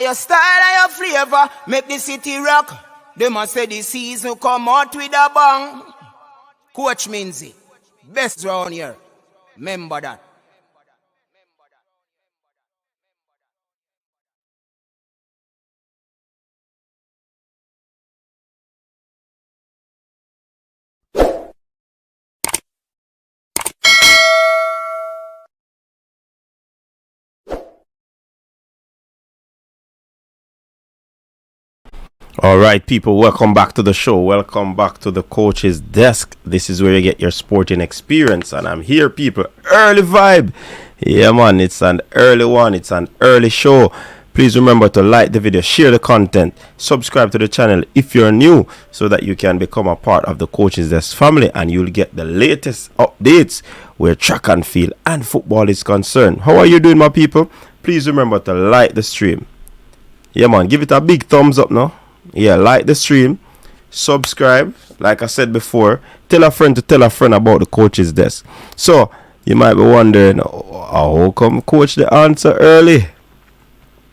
Your style and your flavor make the city rock. They must say the season come out with a bang. Coach Minzy, best round here. Remember that. All right, people, welcome back to the show. Welcome back to the coach's desk. This is where you get your sporting experience, and I'm here, people. Early vibe. Yeah, man, it's an early one. It's an early show. Please remember to like the video, share the content, subscribe to the channel if you're new, so that you can become a part of the coach's desk family and you'll get the latest updates where track and field and football is concerned. How are you doing, my people? Please remember to like the stream. Yeah, man, give it a big thumbs up now. Yeah, like the stream, subscribe, like I said before, tell a friend to tell a friend about the coach's desk. So, you might be wondering, how come coach the answer early?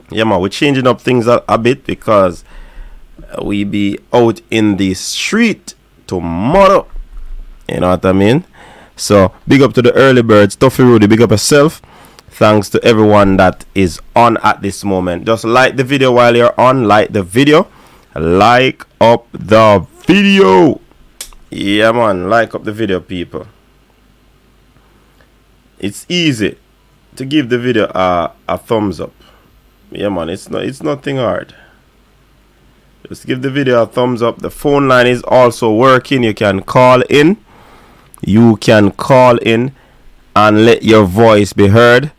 Yeah, man, we're changing up things a bit because we be out in the street tomorrow. You know what I mean? So, big up to the early birds. Toffee Rudy, big up yourself. Thanks to everyone that is on at this moment. Just like the video while you're on, like the video. Like up the video. Yeah, man, like up the video, people. It's easy to give the video a thumbs up. Yeah, man, it's nothing hard. Just give the video a thumbs up. The phone line is also working. You can call in. You can call in and let your voice be heard.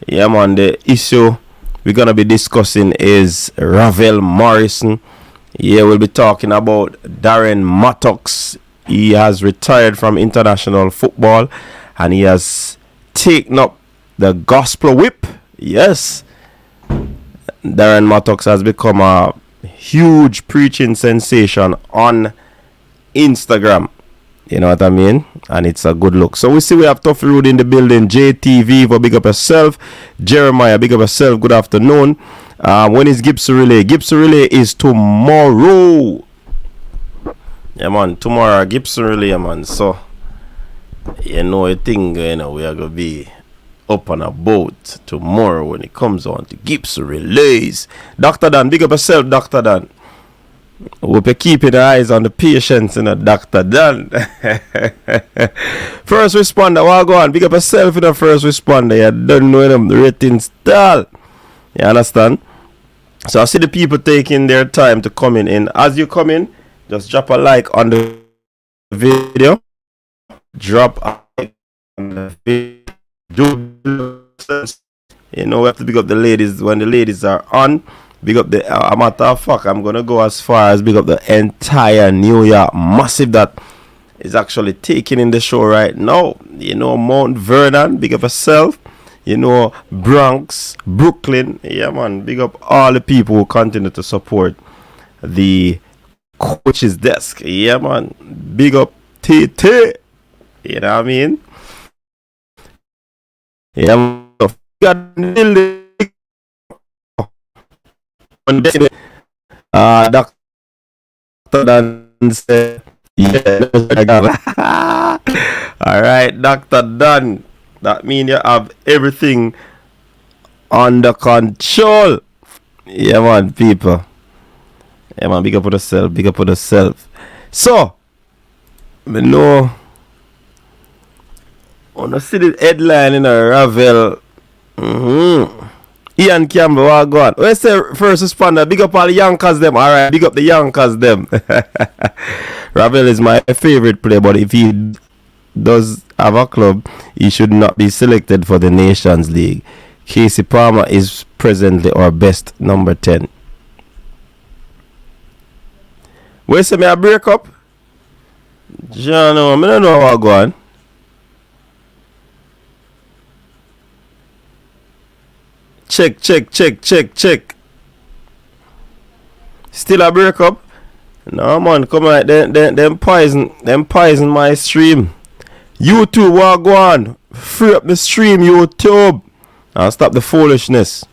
Yeah, man, the issue we're gonna be discussing is Ravel Morrison. Yeah, we'll be talking about Darren Mattox. He has retired from international football and he has taken up the gospel whip. Yes, Darren Mattox has become a huge preaching sensation on Instagram. You know what I mean? And it's a good look. So we see we have Toffee Road in the building. JTV, for big up yourself. Jeremiah, big up yourself. Good afternoon. When is Gibson Relay? Gibson Relay is tomorrow. Yeah, man. Tomorrow, Gibson Relay, man. So, you know, I think, we are going to be up on a boat tomorrow when it comes on to Gibson Relays. Dr. Dan, big up yourself, Dr. Dan. We'll be keeping the eyes on the patients, Dr. Dan. First responder, what go on? Big up yourself in the first responder. You don't know them, the rating style. You understand? So I see the people taking their time to come in. As you come in, just drop a like on the video. Drop a like on the video. You know, we have to pick up the ladies when the ladies are on. Big up the matter of fact, I'm gonna go as far as big up the entire New York massive that is actually taking in the show right now. You know, Mount Vernon, big up yourself. You know, Bronx, Brooklyn. Yeah, man, big up all the people who continue to support the coach's desk. Yeah, man, big up TT. You know what I mean? Yeah, man. Dr. Dan said, yeah. All right, Dr. Dan. That means you have everything under control. Yeah, man, people. Yeah, man, big up for yourself. Big up for yourself. So, I know, on the city headline in a Ravel. Ian Campbell, what go on? Let's say first responder. Big up all the Yonkers them. All right, big up the Yonkers them. Ravel is my favorite player, but if he does have a club, he should not be selected for the Nations League. Casey Palmer is presently our best number 10. Where say me a break up? John, I don't know what go on. Check. Still a break up? No, man, come on. Them poison my stream. YouTube, what go on? Free up the stream, YouTube. And stop the foolishness.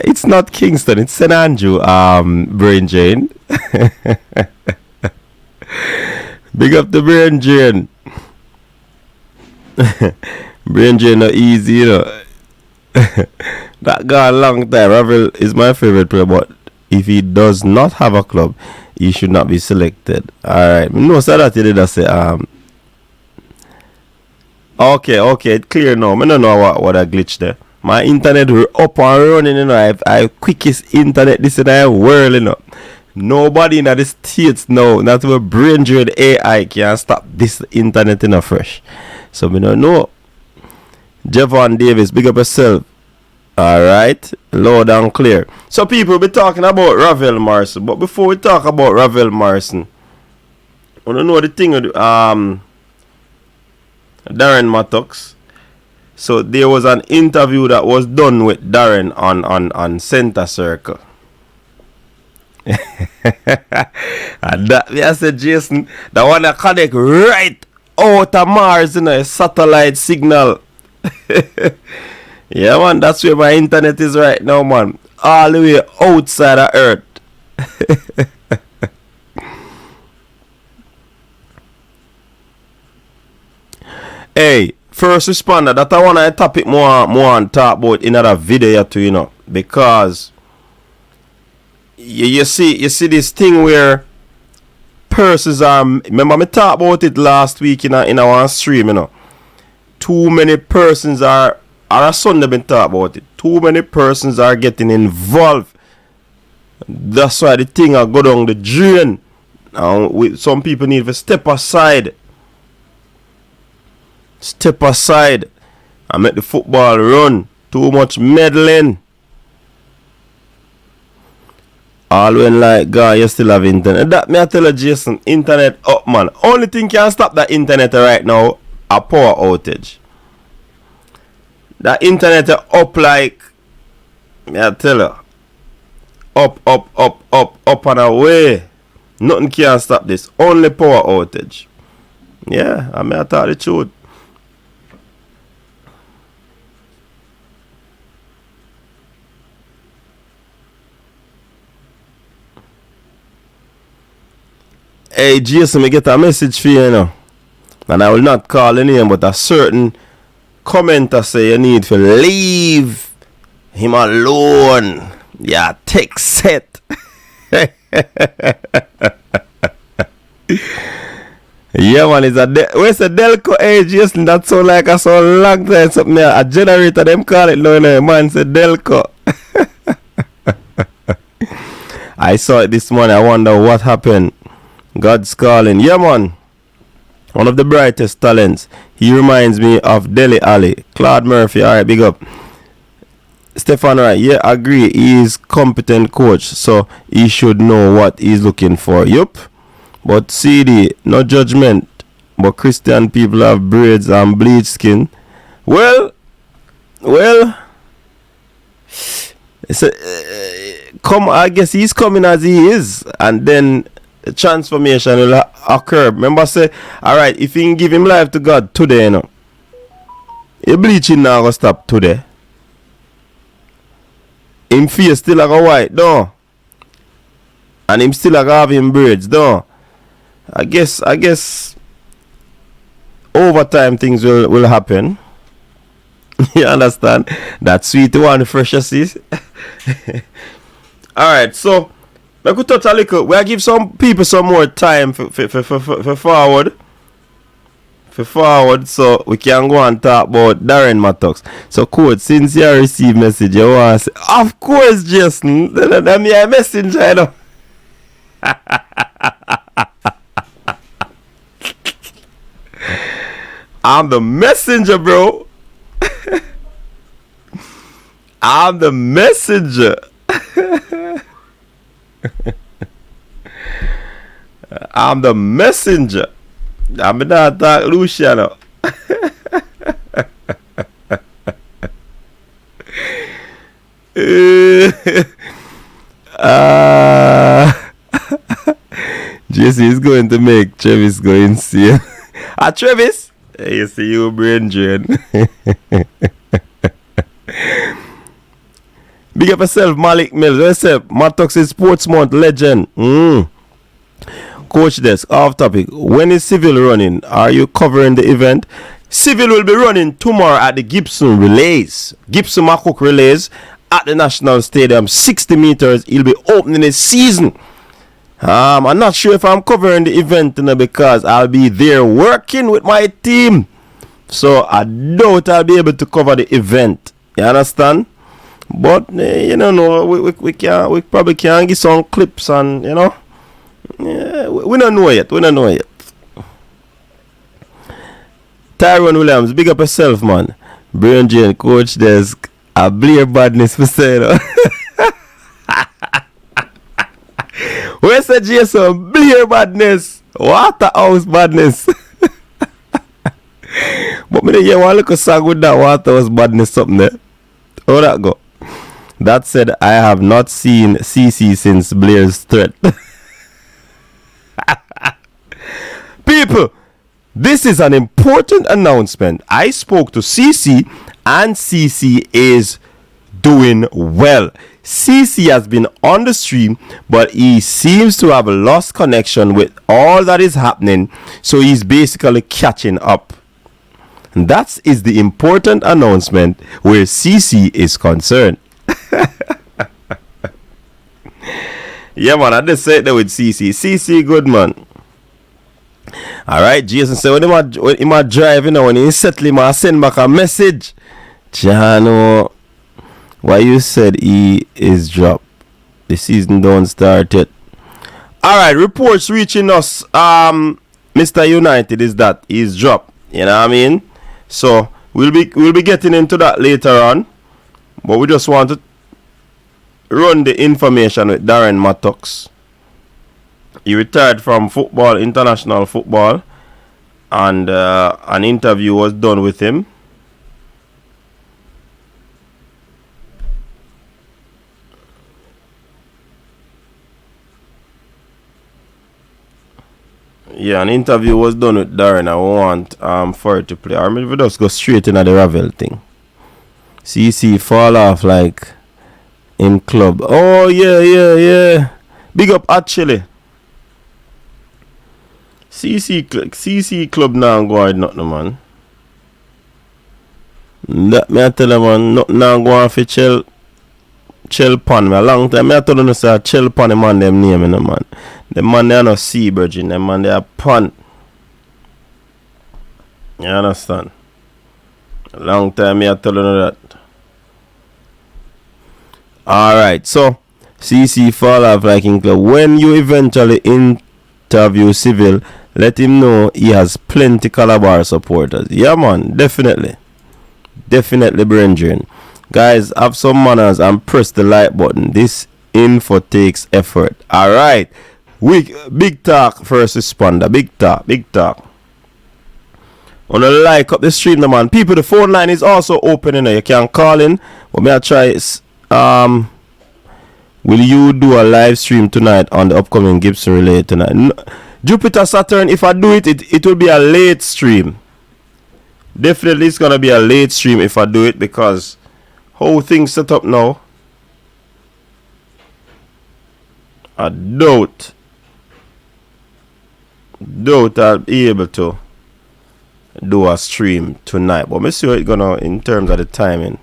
It's not Kingston, it's St. Andrew, Brain Jane. Big up the Brain Jane. Brain Jane not easy, you know. That guy a long time. Ravel is my favorite player, but if he does not have a club, he should not be selected. Alright. No, so that you did I say okay, it's clear now. I don't know what a glitch there. My internet up and running, you know. I quickest internet this in the world, you know. Nobody in the States now, not where brain drain AI can stop this internet in a fresh. So we don't know. Javon Davis, big up yourself. Alright, loud and clear. So people be talking about Ravel Morrison, but before we talk about Ravel Morrison, I don't know the thing with Darren Mattox. So there was an interview that was done with Darren on Center Circle. And that I said, Jason, that one that connect right out of Mars, you know, a satellite signal. Yeah, man, that's where my internet is right now, man. All the way outside of Earth. Hey, first responder, that I want to topic more and talk about in another video too, you know, because you see this thing where persons are, remember me talk about it last week in our stream, you know. Too many persons are a Sunday been talk about it. Too many persons are getting involved. That's why the thing I go down the drain. Some people need to step aside. Step aside and make the football run. Too much meddling. All when like God, you still have internet. That me I tell you, Jason, internet up, man. Only thing can stop that internet right now, a power outage. That internet up like, me I tell you, up and away. Nothing can stop this. Only power outage. Yeah, I mean I tell the truth. Hey Jason, me get a message for you now. And I will not call the name, but a certain commenter say you need to leave him alone. Yeah, take set. Yeah, man, it's where's the Delco? Hey, Jason, that sound like a so long time. Something a generator, them call it no, man, said Delco. I saw it this morning. I wonder what happened. God's calling. Yeah, man. One of the brightest talents. He reminds me of Dele Alli. Claude Murphy. Alright, big up. Stefan Wright. Yeah, agree. He is competent coach. So he should know what he's looking for. Yup. But CD, no judgment. But Christian people have braids and bleach skin. Well. It's I guess he's coming as he is. And then transformation will occur. Remember say, alright, if you can give him life to God today, you know, your bleaching now gonna stop today. Him face still like a white, no. And him still like have him braids, no. I guess over time things will happen. You understand? That sweet one, the freshest is. Alright, so I could touch a little. We'll give some people some more time for forward. For forward, so we can go and talk about Darren Mattox. So, Coach, since you receive message, you want to say, of course, Jason. Then me a messenger, you know. I'm the messenger, bro. I'm the messenger. I'm the messenger. I'm not talk Luciano. Jesse is going to make Travis go insane. Travis? You see you brain drain. Big up yourself, Malik Mills. What's up? Mattox is Sports Month legend. Coach Desk, off topic. When is Civil running? Are you covering the event? Civil will be running tomorrow at the Gibson Relays. Gibson Makuk Relays at the National Stadium. 60 meters. He'll be opening his season. I'm not sure if I'm covering the event because I'll be there working with my team. So I doubt I'll be able to cover the event. You understand? But you know, we probably can get some clips and we don't know yet. Tyrone Williams, big up yourself, man. Brian Jane, Coach Desk, a Blair badness for sale. Where's the Jason? Blair badness. Waterhouse badness. But me yeah, one look a song with that Waterhouse badness something there. How that go? That said, I have not seen CC since Blair's threat. People, this is an important announcement. I spoke to CC and CC is doing well. CC has been on the stream, but he seems to have lost connection with all that is happening, so he's basically catching up. And that is the important announcement where CC is concerned. Yeah, man, I just said that with CC. CC, good man. Alright, Jason said when he might drive, when he settle him, I send back a message. Jano, why you said he is dropped? The season don't start yet. Alright, reports reaching us, Mr. United, is that he's dropped. You know what I mean? So we'll be getting into that later on. But we just want to run the information with Darren Mattox. He retired from football, international football, and an interview was done with him. Yeah, an interview was done with Darren. I want for it to play. I remember we just go straight into the Ravel thing. CC fall off like in club. Oh yeah. Big up actually. CC club now going nothing, man. That me I tell you, man, nothing now going for chill pan me a long time. Me I told you say chill pan the man them name, man. The man they are not sea virgin, the man they are pan. You understand? A long time me I tell you that. Alright, so CC fall off like in club. When you eventually interview Civil, let him know he has plenty Calabar supporters. Yeah, man, definitely. Definitely, Brendan. Guys, have some manners and press the like button. This info takes effort. Alright. Big talk first responder. Big talk. Wanna like up the stream, man. People, the phone line is also open. You can call in. But may I try will you do a live stream tonight on the upcoming Gibson Relay tonight? No, Jupiter Saturn, if I do it will be a late stream. Definitely it's gonna be a late stream if I do it, because how things set up now, I doubt I'll be able to do a stream tonight. But let's see what it's gonna in terms of the timing.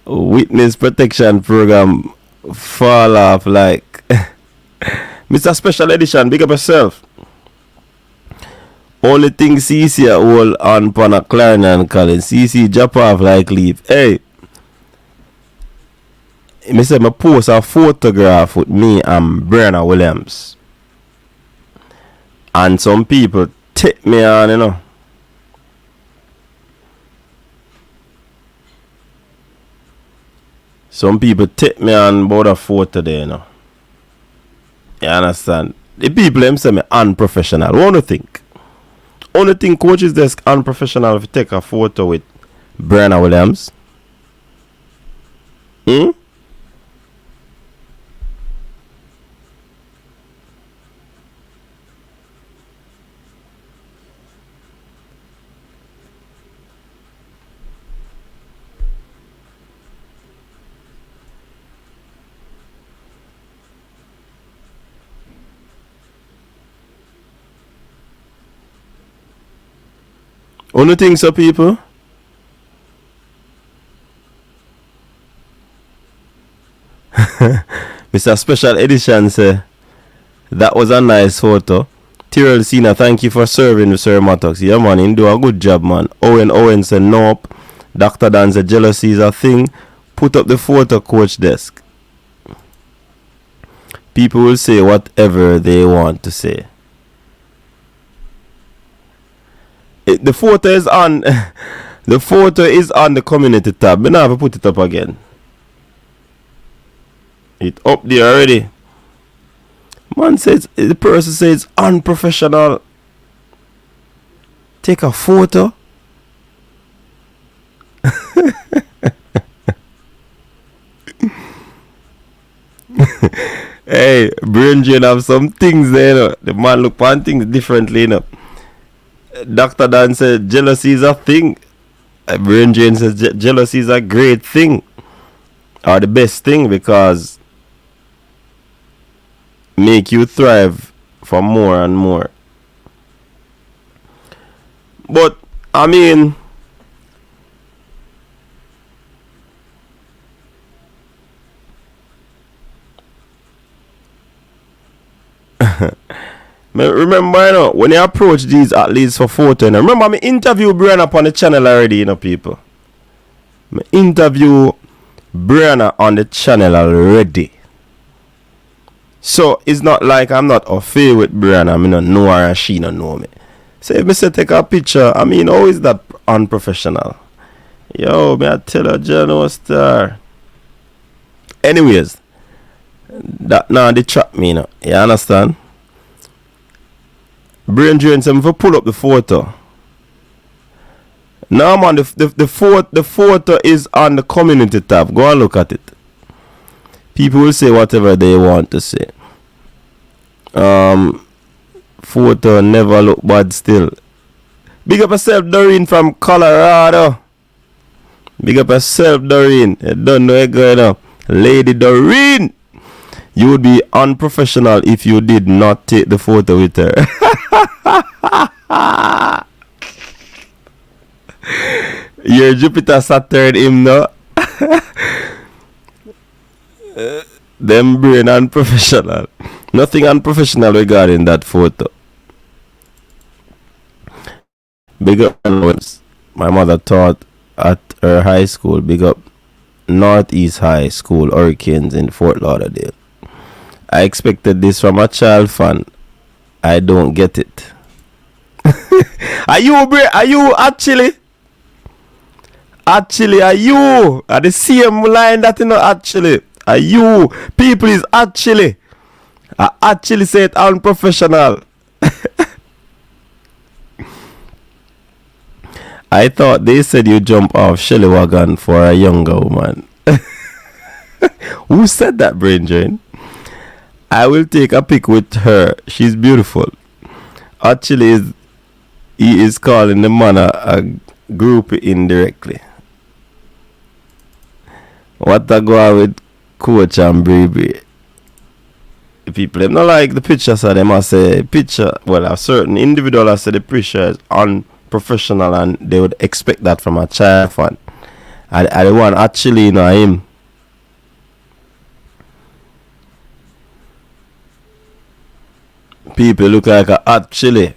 Witness protection program fall off like Mr. Special Edition, big up yourself. Only thing CC hold on Pana Clarence and Collins. CC drop off like leave. Hey, me say me post a photograph with me and Brenna Williams, and some people take me on, Some people take me on about a photo there, You understand? The people them say me unprofessional. What do you think? Only thing Coach's Desk unprofessional if you take a photo with Brenna Williams. Only think so, people? Mr. Special Edition say that was a nice photo. Tyrell Cena, thank you for serving Sir Mattox. Yeah, man, you do a good job, man. Owen said nope. Dr. Dan said jealousy is a thing. Put up the photo, coach desk. People will say whatever they want to say. The photo is on. The photo is on the community tab. But now I have to put it up again. It up there already. Man says, the person says unprofessional. Take a photo. Hey, brain drain have some things there, you know. The man look on things differently, you know. Dr. Dan said jealousy is a thing. Brain drain says jealousy is a great thing. Or the best thing, because make you thrive for more and more. But I mean, remember, you know, when you approach these at least for photo, you know, remember me interview Brianna up on the channel already, you know, people. Me interview Brianna on the channel already. So it's not like I'm not affair with Brianna. I mean, I know her and she don't know me. So if I say take a picture, I mean, how is that unprofessional? Yo, me I tell her, Jono Star. Anyways, that now they trap me, you know. You understand? Brain drain said if I pull up the photo. Now man, the photo is on the community tab. Go and look at it. People will say whatever they want to say. Photo never look bad still. Big up yourself, Doreen from Colorado. Big up yourself, Doreen. You don't know what's going on. Lady Doreen. You would be unprofessional if you did not take the photo with her. Your Jupiter Saturn him no. Them brain unprofessional. Nothing unprofessional regarding that photo. Big up my mother taught at her high school. Big up Northeast High School Hurricanes in Fort Lauderdale. I expected this from a child fan. I don't get it. Are you actually are you at the same line that you know actually? Are you people is actually I actually say it unprofessional. I thought they said you jump off Shelly wagon for a younger woman. Who said that, brain drain? I will take a pic with her. She's beautiful. Actually, he is calling the man a groupie indirectly. What I go on with Coach and Baby? People them not like the picture, so they must say picture. Well, a certain individual has said the picture is unprofessional, and they would expect that from a child fan. And the one actually, you know, him. People look like a hot chili.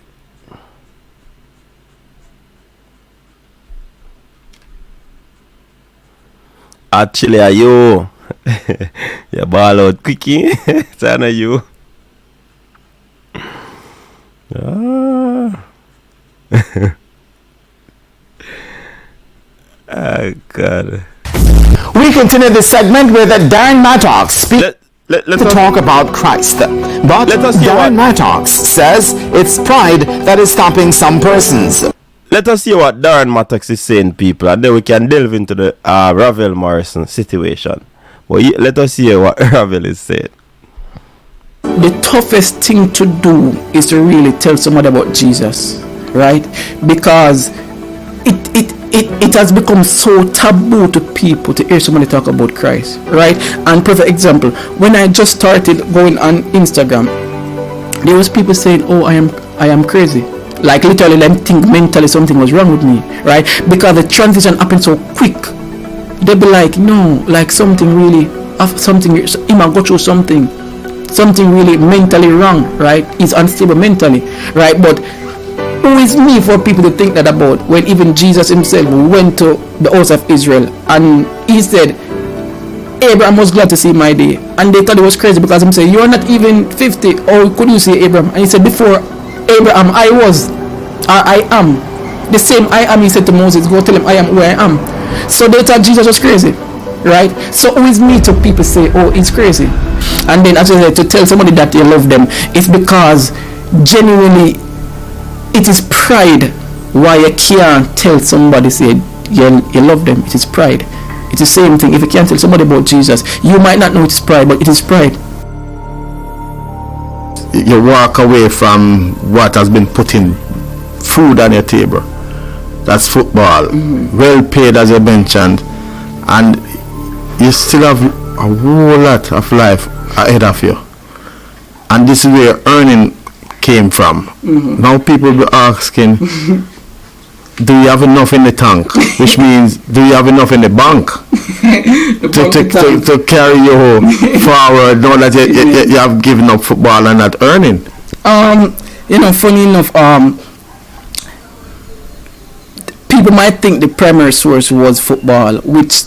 Hot chili are you? You ball out quickie. It's on you. Ah. Oh God. We continue this segment with Darren Mattox speaking to talk about Christ. But Darren Mattox says it's pride that is stopping some persons. Let us see what Darren Mattox is saying, people, and then we can delve into the Ravel Morrison situation. But let us hear what Ravel is saying. The toughest thing to do is to really tell somebody about Jesus, right? Because it has become so taboo to people to hear somebody talk about Christ, right? And perfect example, when I just started going on Instagram, there was people saying, "Oh, I am crazy. Like literally them think mentally something was wrong with me, right? Because the transition happened so quick. They be like, no, like something really, something, he might go through something really mentally wrong, right? He's unstable mentally, right? But who is me for people to think that about, when even Jesus himself went to the house of Israel and he said, Abraham was glad to see my day, and they thought it was crazy because he said, you are not even 50, or could you see Abraham? And he said, before Abraham I was, or I am the same I am. He said to Moses, go tell him I am who I am. So they thought Jesus was crazy, right? So who is me to people say, oh, he's crazy? And then as I said, to tell somebody that you love them, it's because genuinely it is pride why you can't tell somebody say you love them. It is pride. It's the same thing. If you can't tell somebody about Jesus, you might not know it's pride, but it is pride. You walk away from what has been putting food on your table. That's football. Well paid, as you mentioned, and you still have a whole lot of life ahead of you. And this is where earning came from. Now people be asking, do you have enough in the tank? Which means, do you have enough in the bank to carry you home forward? Know that you have given up football and not earning. Funny enough, people might think the primary source was football, which,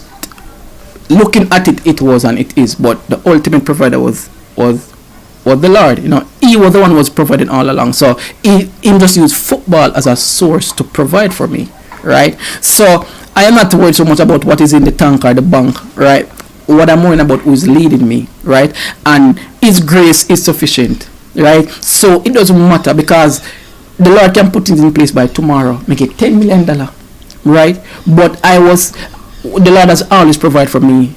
looking at it, it was and it is. But the ultimate provider was the Lord. He was the one who was providing all along. So he just used football as a source to provide for me, right? So I am not worried so much about what is in the tank or the bank, right? What I'm worried about who's leading me, right? And his grace is sufficient, right? So it doesn't matter, because the Lord can put things in place by tomorrow, make it $10 million, right? But the Lord has always provided for me,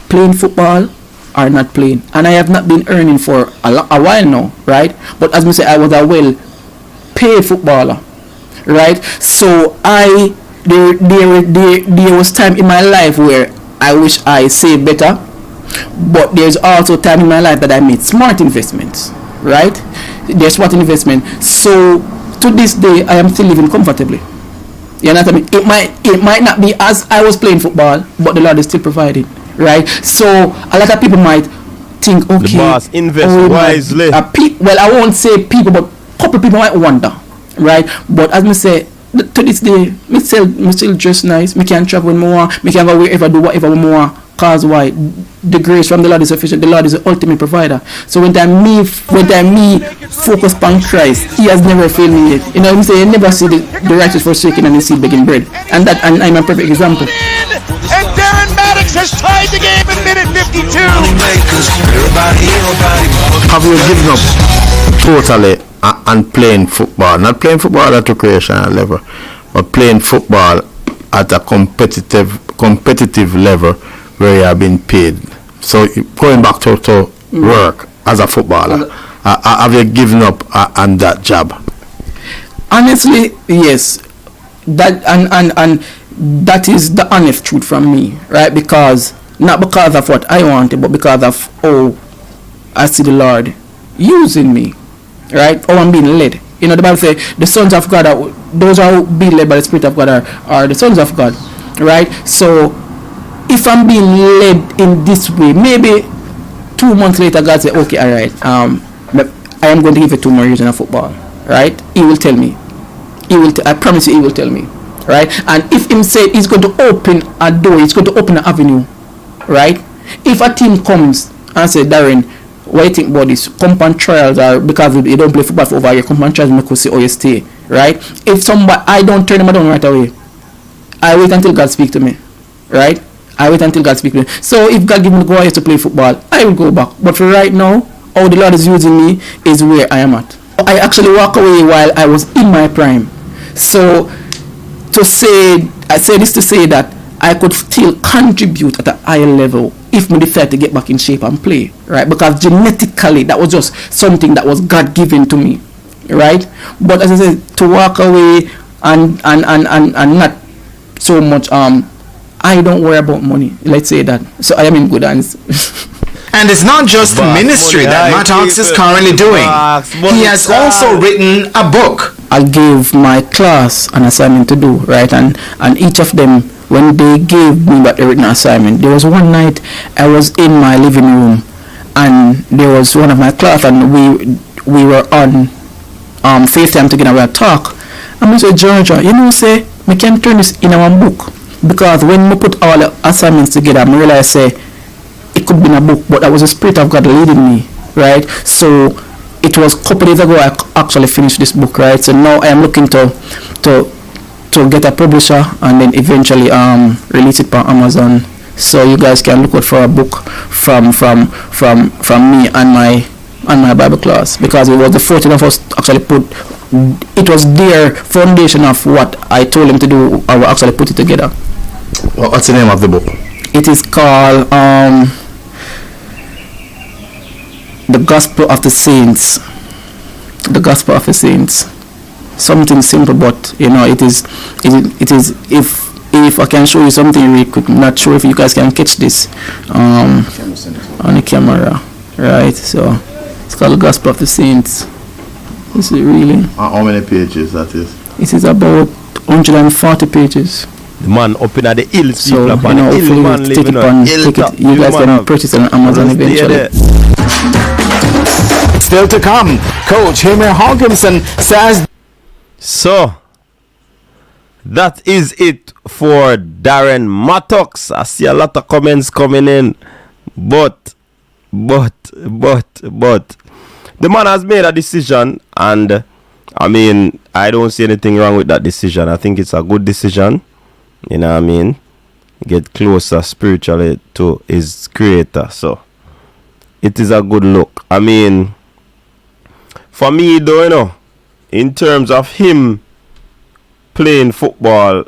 playing football or not playing. And I have not been earning for a while now, right? But as I say, I was a well-paid footballer, right? So there was time in my life where I wish I saved better, but there's also time in my life that I made smart investments, right? There's smart investment. So to this day, I am still living comfortably. You know what I mean? It might not be as I was playing football, but the Lord is still providing, right? So a lot of people might think, okay, the boss invest wisely. Well, I won't say people, but a couple people might wonder, right? But as I say, to this day, me still dress nice. Me can travel more. Me can go wherever, do whatever more. Cause why? The grace from the Lord is sufficient. The Lord is the ultimate provider. So when time me focus on Christ, He has never failed me yet. You know what I'm saying? You never see the righteous forsaken and the seed begging bread. And I'm a perfect example. And Darren Maddox has tied the game in minute 52. Have you given up totally and playing football? Not playing football at recreational level, but playing football at a competitive level where you have been paid. So going back to work as a footballer, have you given up on that job? Honestly, yes. That and that is the honest truth from me, right? Because not because of what I wanted, but because of how I see the Lord using me, right? How I'm being led. You know, the Bible says the sons of God those are being led by the Spirit of God are the sons of God, right? So if I'm being led in this way, maybe 2 months later God say, okay, all right, I am going to give you 2 more years in football, right? He will tell me. I promise you, He will tell me, right? And if Him say He's going to open a door, He's going to open an avenue, right? If a team comes and say, Darren, what do you think about this? Compound trials are because you don't play football for over a year. Compound trials make you see how you stay, right? If somebody, I don't turn them down right away. I wait until God speak to me, right? I wait until God speak to me. So if God give me the go ahead to play football, I will go back. But for right now, how the Lord is using me is where I am at. I actually walk away while I was in my prime. So I say this to say that I could still contribute at a higher level if me decide to get back in shape and play, right? Because genetically that was just something that was God given to me, right? But as I said, to walk away and not so much I don't worry about money, let's say that. So I am in good hands. And it's not just ministry that Mattox is currently doing. He has also written a book. I gave my class an assignment to do, right? And each of them, when they gave me that written assignment, there was one night I was in my living room, and there was one of my class, and we were on FaceTime together. We had talk. And I said, Georgia, you know, say we can turn this in our book, because when we put all the assignments together, I realized say it could be in a book, but that was the Spirit of God leading me, right? So it was a couple days ago I actually finished this book, right? So now I am looking to get a publisher and then eventually release it on Amazon, so you guys can look out for a book from me and my Bible class, because it was the 14 of us actually put. It was their foundation of what I told them to do. I will actually put it together. What's the name of the book? It is called The Gospel of the Saints. The Gospel of the Saints. Something simple, but you know, it is. If I can show you something really quick, I'm not sure if you guys can catch this on the camera, right? So it's called The Gospel of the Saints. This is really. How many pages that is? It is about 140 pages. The man up in the hills, so, you know, hopefully take it. You guys can purchase it on Amazon eventually. Still to come, Coach Hamer Hawkinson says. So, that is it for Darren Mattox. I see a lot of comments coming in, but the man has made a decision, and I mean, I don't see anything wrong with that decision. I think it's a good decision. You know what I mean? Get closer spiritually to his creator. So it is a good look. I mean, for me though, you know, in terms of him playing football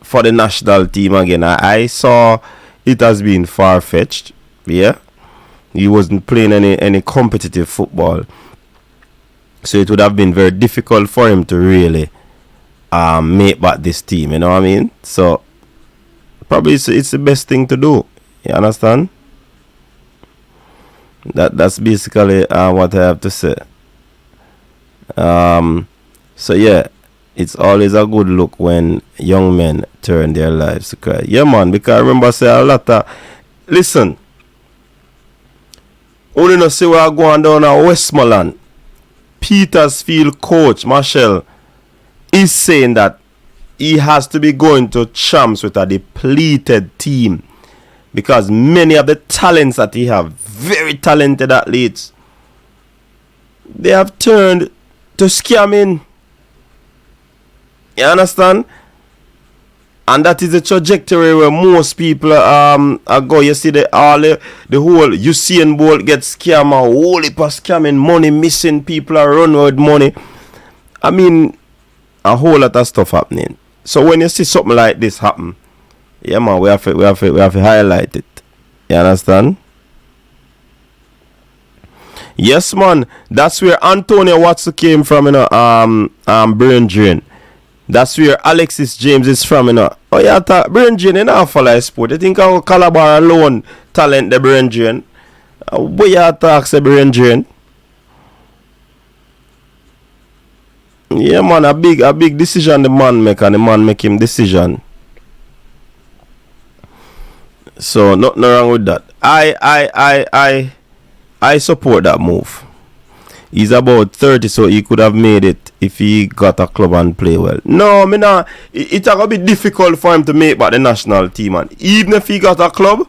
for the national team again, I saw it as being far-fetched. Yeah, he wasn't playing any competitive football, so it would have been very difficult for him to really make back this team, you know what I mean? So probably it's the best thing to do. You understand? That's basically what I have to say. So yeah, it's always a good look when young men turn their lives to Christ. Yeah, man, because I remember say a lot of, listen, only no see we're going down at Westmoreland. Petersfield coach Marshall is saying that he has to be going to champs with a depleted team, because many of the talents that he have, very talented athletes, they have turned to scamming. You understand? And that is the trajectory where most people are go. You see the whole Usain Bolt gets scammed, a whole heap of scamming, money missing, people are run with money. I mean, a whole lot of stuff happening. So when you see something like this happen, yeah man, we have to highlight it. You understand? Yes man, that's where Antonio Watson came from, you know, brain drain. That's where Alexis James is from, you know. Oh yeah, brain drain in our follow sport. You think our Calabar alone talent the brain drain? What you talk say brain drain? Yeah man, a big decision the man make, and the man make him decision. So nothing wrong with that. I support that move. He's about 30, so he could have made it if he got a club and play well. No, me nah. It's gonna be difficult for him to make back the national team, man. Even if he got a club,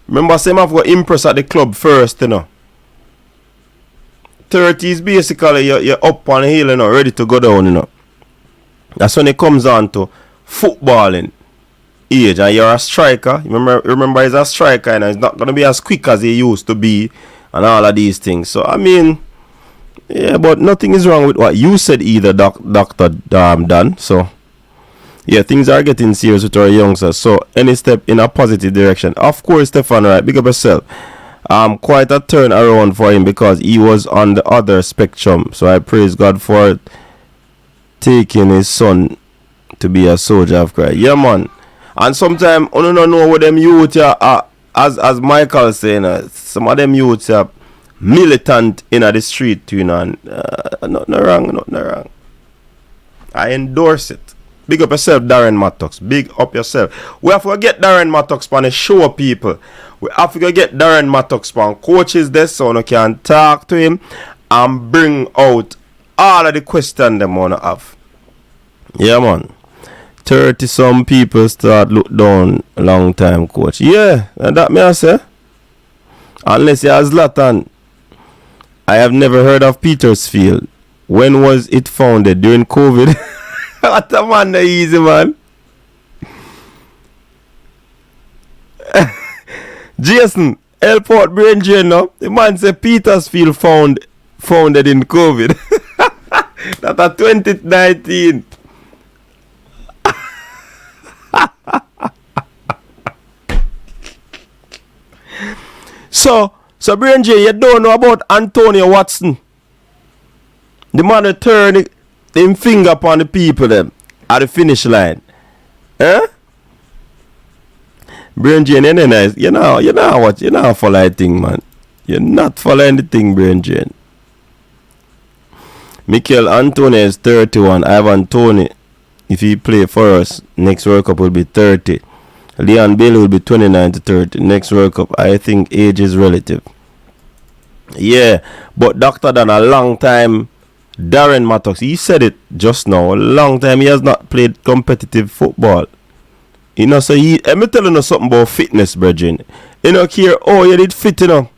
remember, same have got impress at the club first, you know. 30 is basically you're up on the hill, you know, ready to go down, you know. That's when it comes on to footballing age, and you're a striker. Remember, he's a striker, and he's not gonna be as quick as he used to be, and all of these things. So I mean, yeah, but nothing is wrong with what you said either, Dr. Dan. So yeah, things are getting serious with our youngsters. So any step in a positive direction, of course, Stefan, right? Big up yourself. Quite a turn around for him, because he was on the other spectrum. So I praise God for taking his son to be a soldier of Christ. Yeah, man. And sometimes I don't know what them youth as Michael saying, some of them youths are militant in the street, you know, and nothing wrong. I endorse it. Big up yourself, Darren Mattox. Big up yourself. We have to get Darren Mattox on the show, people. We have to get Darren Mattox on coaches there so we can talk to him and bring out all of the questions them wanna have. Yeah, man. 30 some people start look down a long time, coach. Yeah, and that me I say. Unless you have Zlatan. I have never heard of Petersfield. When was it founded? During COVID? What a man, the easy man. Jason, Airport Brain Drain now. The man say Petersfield founded in COVID. That's a 2019. So Brain Drain, you don't know about Antonio Watson. The man that turn them finger upon the people them at the finish line. Eh? Brain Drain, you nice. You know what? You know follow the thing, man. You're not following the thing, Brain Drain. Mikel Antonio is 31. Ivan Toney, if he play for us, next World Cup will be 30. Leon Bailey will be 29 to 30. Next World Cup, I think age is relative. Yeah, but Dr. Dan, a long time, Darren Mattox, he said it just now, a long time he has not played competitive football. You know, so let me tell you something about fitness, brethren. You know, here, you did fit, you know.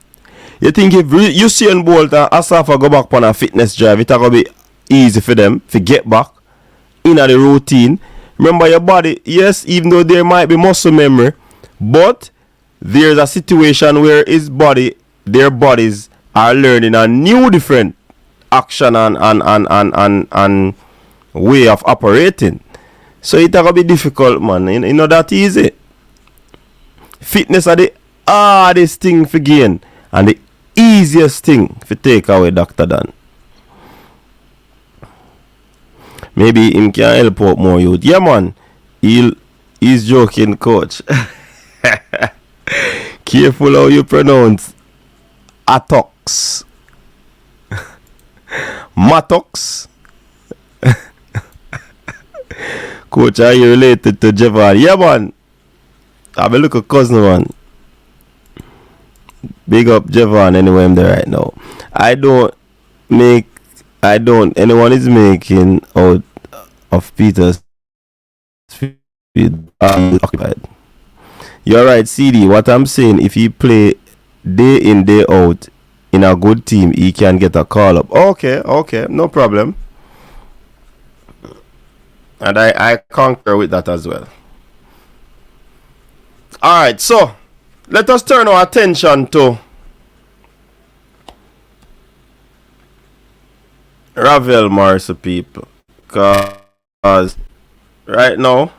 You think if Usain Bolt and Asafa go back on a fitness drive, it's going to be easy for them to get back in the routine. Remember your body, yes, even though there might be muscle memory, but there's a situation where their bodies are learning a new different action and way of operating. So it's gonna be difficult, man. You know that easy. Fitness are the hardest thing for gain and the easiest thing for take away, Dr. Dan. Maybe him can help out more youth. Yeah, man. He's joking, coach. Careful how you pronounce Atox. Mattox. Coach, are you related to Javon? Yeah, man. Have a look at cousin, man. Big up Javon anyway I'm there right now. Anyone is making out of Peter's occupied. You're right, CD. What I'm saying, if he play day in, day out in a good team, he can get a call up. Okay, no problem. And I concur with that as well. Alright, so let us turn our attention to Ravel Morris, people. Because right now,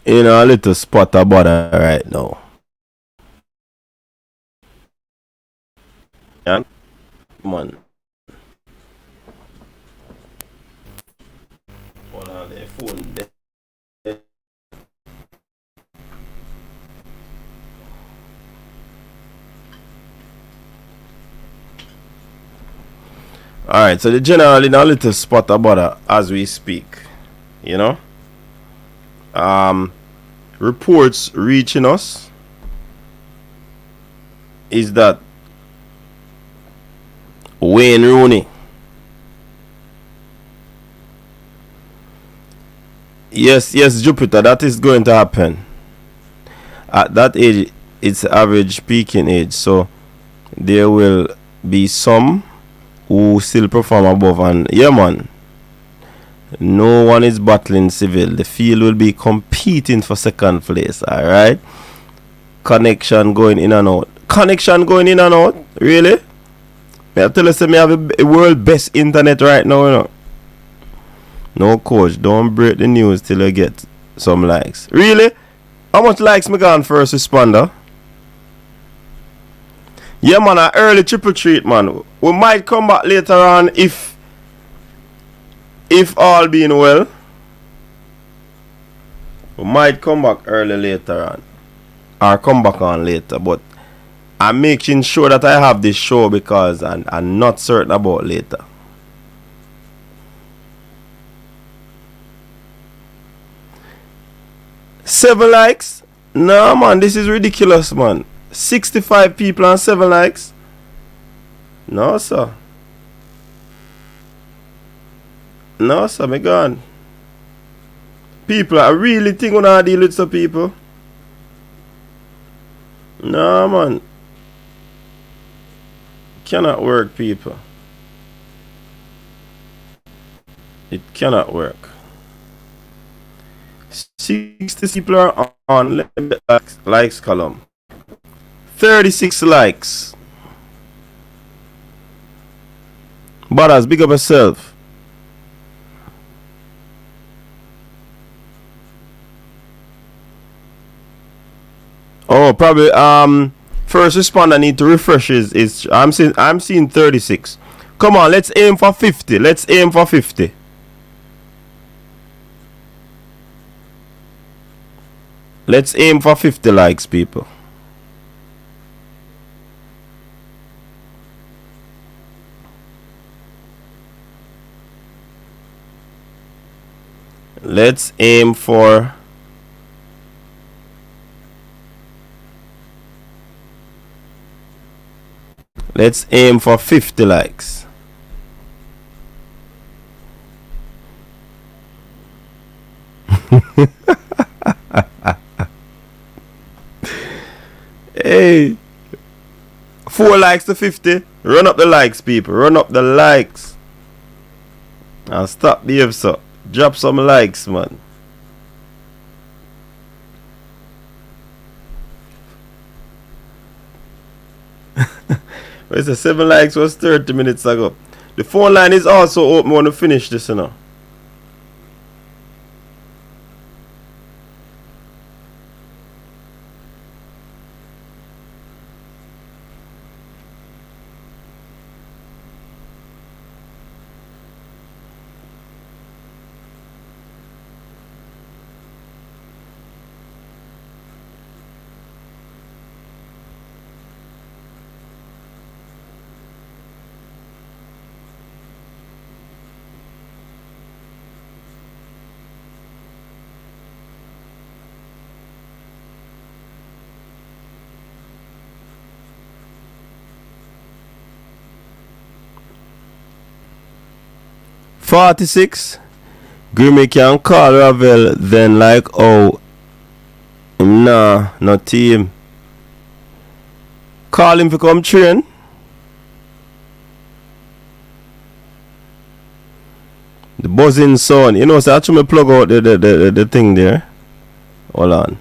in a little spot of bother right now. Yeah, come on. Hold on, the phone there. Alright, so the general in a little spot of bother as we speak. You know? Reports reaching us is that Wayne Rooney, yes, Jupiter, that is going to happen. At that age, it's average peaking age, so there will be some who still perform above, and yeah, man, no one is battling civil. The field will be competing for second place. Alright, connection going in and out. Really? I tell you, I have a world best internet right now, you know. No, coach, don't break the news till you get some likes. Really? How much likes me gone first responder? Yeah, man, an early triple treat, man. We might come back later on if if all being well, we might come back early later on. Or come back on later. But I'm making sure that I have this show because I'm not certain about later. Seven likes? No, man, this is ridiculous, man. 65 people and 7 likes? No, sir. No, sir, me gone. People, I really think when I deal with some people. No, man. Cannot work, people. It cannot work. 60 people are on likes column. 36 likes. Brothers, big up yourself. Oh, probably first responder need to refresh his I'm seeing 36. Come on, let's aim for 50. Let's aim for 50. Let's aim for 50 likes, people. Let's aim for Let's aim for 50 likes. Hey, 4 likes to 50. Run up the likes, people. Run up the likes. I'll stop the so. Drop some likes, man. Where's the 7 likes was 30 minutes ago. The phone line is also open. I want to finish this, you know. $46. Grimmy can call Ravel then like oh nah, not team. Call him to come train. The buzzing sound. You know, so actually plug out the thing there. Hold on.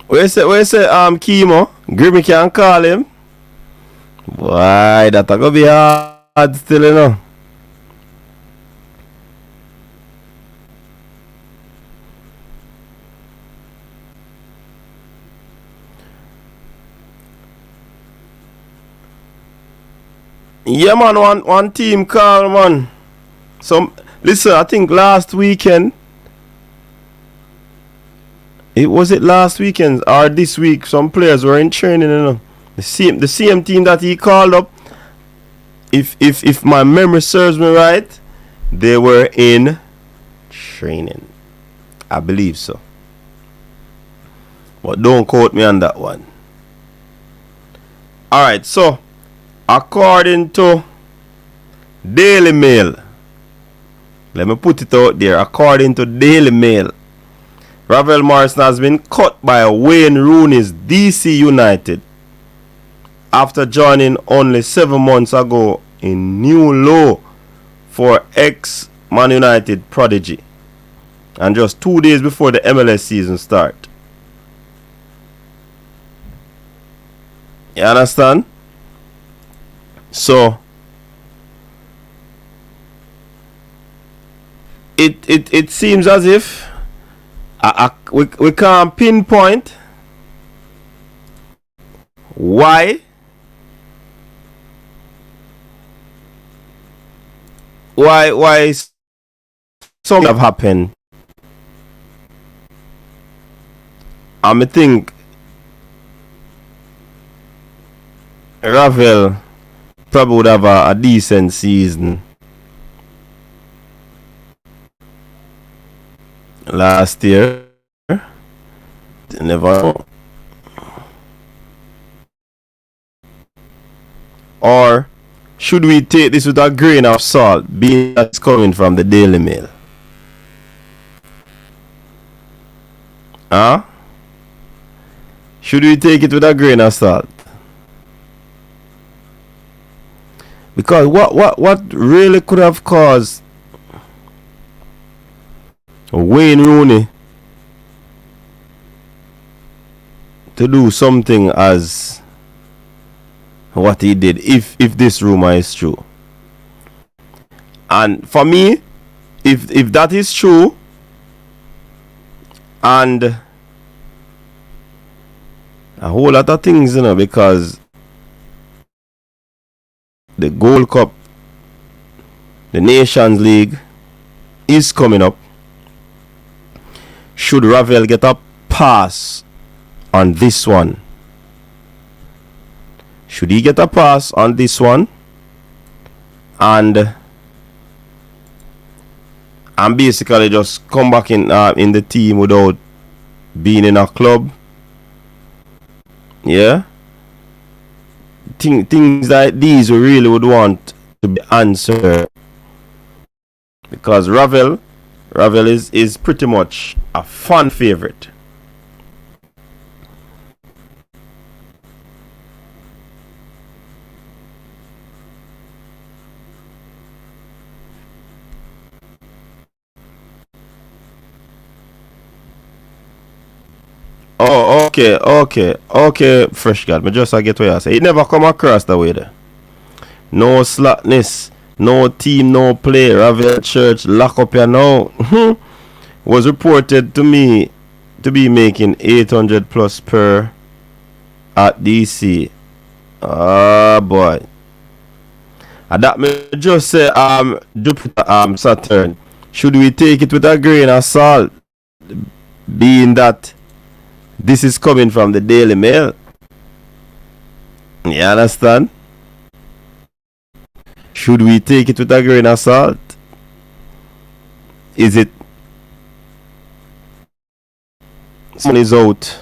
Where say Chemo? Grimmy can call him. Why that gonna be hard still, you know. Yeah, man, one team call, man. Some listen, I think last weekend. Was it last weekend or this week? Some players were in training, you know. The same team that he called up. If my memory serves me right, they were in training. I believe so. But don't quote me on that one. Alright, so according to Daily Mail, let me put it out there. According to Daily Mail, Ravel Morrison has been cut by Wayne Rooney's DC United after joining only 7 months ago in new low for ex-Man United prodigy, and just 2 days before the MLS season start. You understand? So it seems as if we can't pinpoint why something have happened. I think Ravel probably would have a decent season last year. Never know. Or should we take this with a grain of salt, being that's coming from the Daily Mail? Huh? Should we take it with a grain of salt? Because what really could have caused Wayne Rooney to do something as what he did, if this rumor is true? And for me, if that is true, and a whole lot of things, because the Gold Cup, the Nations League is coming up. Should Ravel get a pass on this one? Should he get a pass on this one? And basically just come back in the team without being in a club? Yeah. Things like these we really would want to be answered, because Ravel is pretty much a fan favorite. Oh, okay, Fresh God. Me just I get what you say. It never come across that way there. No slackness, no team, no play. Ravel Church lock up here now. Was reported to me to be making 800 plus per at DC. Ah boy. And that me just say Jupiter Saturn. Should we take it with a grain of salt? Being that this is coming from the Daily Mail. You understand? Should we take it with a grain of salt? Is it someone is out?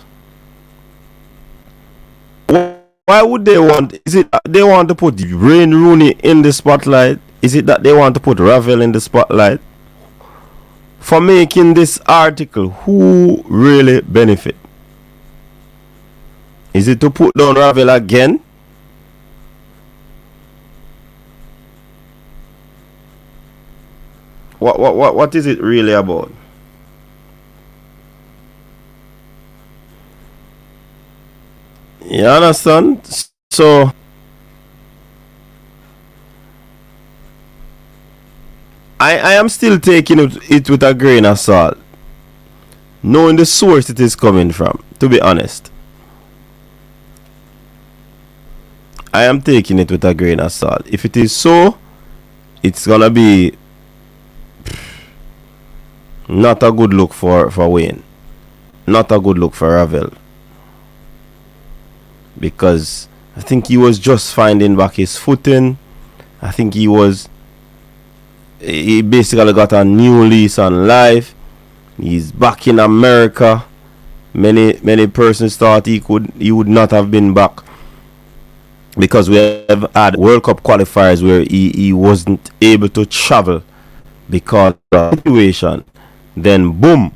Why would they want? Is it they want to put Wayne Rooney in the spotlight? Is it that they want to put Ravel in the spotlight? For making this article, who really benefit? Is it to put down Ravel again? What is it really about? You understand? So I am still taking it with a grain of salt, knowing the source it is coming from, to be honest. I am taking it with a grain of salt. If it is so, it's gonna be not a good look for Wayne. Not a good look for Ravel. Because I think he was just finding back his footing. I think he basically got a new lease on life. He's back in America. Many persons thought he would not have been back, because we have had World Cup qualifiers where he wasn't able to travel because of the situation. Then boom,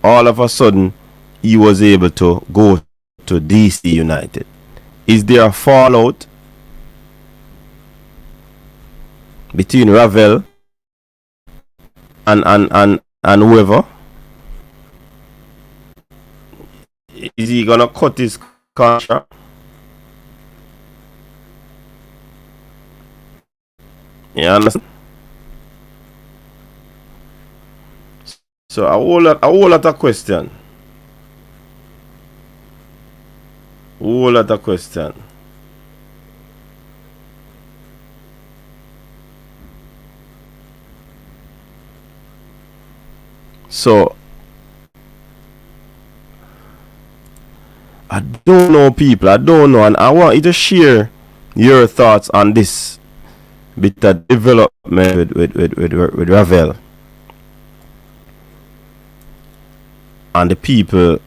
all of a sudden he was able to go to DC United. Is there a fallout between Ravel and whoever? Is he gonna cut his contract? You understand? So a whole lot of question. Whole lot of question. So I don't know, people. I don't know, and I want you to share your thoughts on this bit of development with Ravel and the people.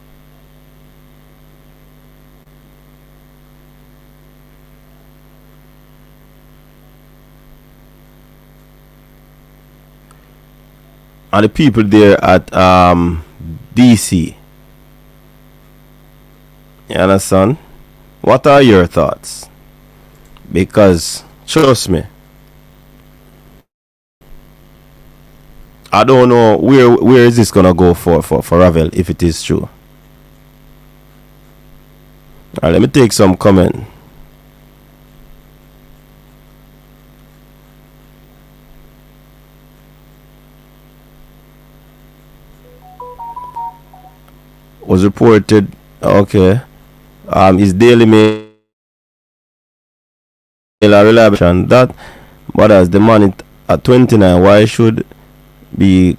And the people there at DC. You understand? What are your thoughts? Because trust me, I don't know where is this gonna go for Ravel if it is true. Alright, let me take some comment. Was reported, okay. His Daily Mail a reliable that, but as the man at 29, why should be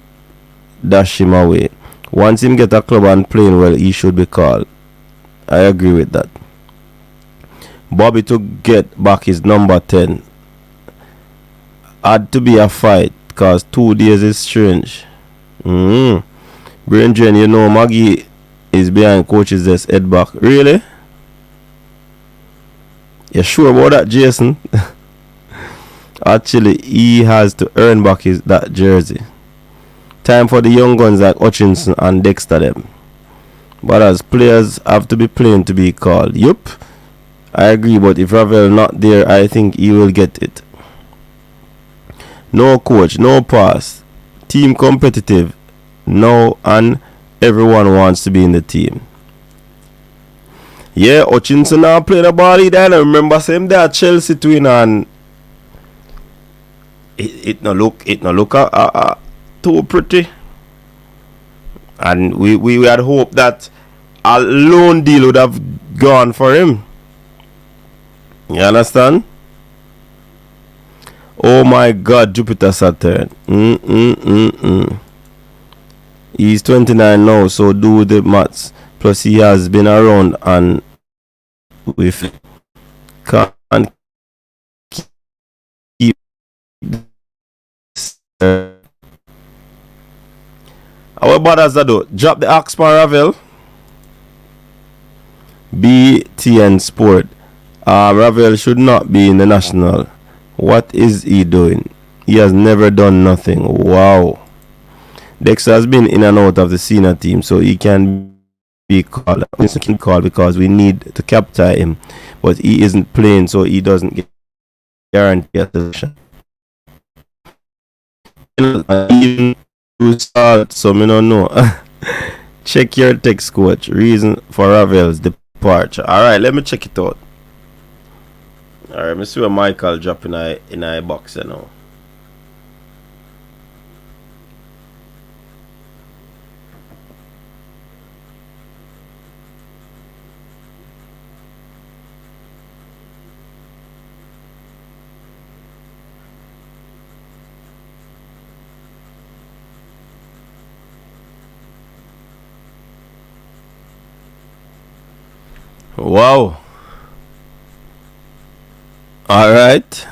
dash him away? Once him get a club and playing well, he should be called. I agree with that. Bobby to get back his number 10 had to be a fight, cause 2 days is strange. Brain drain, you know Maggie is behind coach's desk head back. Really? You sure about that, Jason? Actually, he has to earn back that jersey. Time for the young guns like Hutchinson and Dexter them. But as players have to be playing to be called. Yup, I agree, but if Ravel not there, I think he will get it. No coach, no pass. Team competitive. No, and everyone wants to be in the team. Yeah, Hutchinson now playing the ball then. I remember same day at Chelsea twin, and it no look too pretty. And we had hoped that a loan deal would have gone for him. You understand? Oh my God, Jupiter Saturn. He's 29 now, so do the maths. Plus he has been around and with can't keep how about as that though? Drop the axe for Ravel. BTN Sport. Ravel should not be in the national. What is he doing? He has never done nothing. Wow. Dexter has been in and out of the senior team, so he can be called because we need to capture him, but he isn't playing, so he doesn't get guarantee a position. Even so me don't know. Check your text, coach. Reason for Ravel's departure. Alright, let me check it out. Alright, let me see where Michael drop in a box now. Wow. Alright,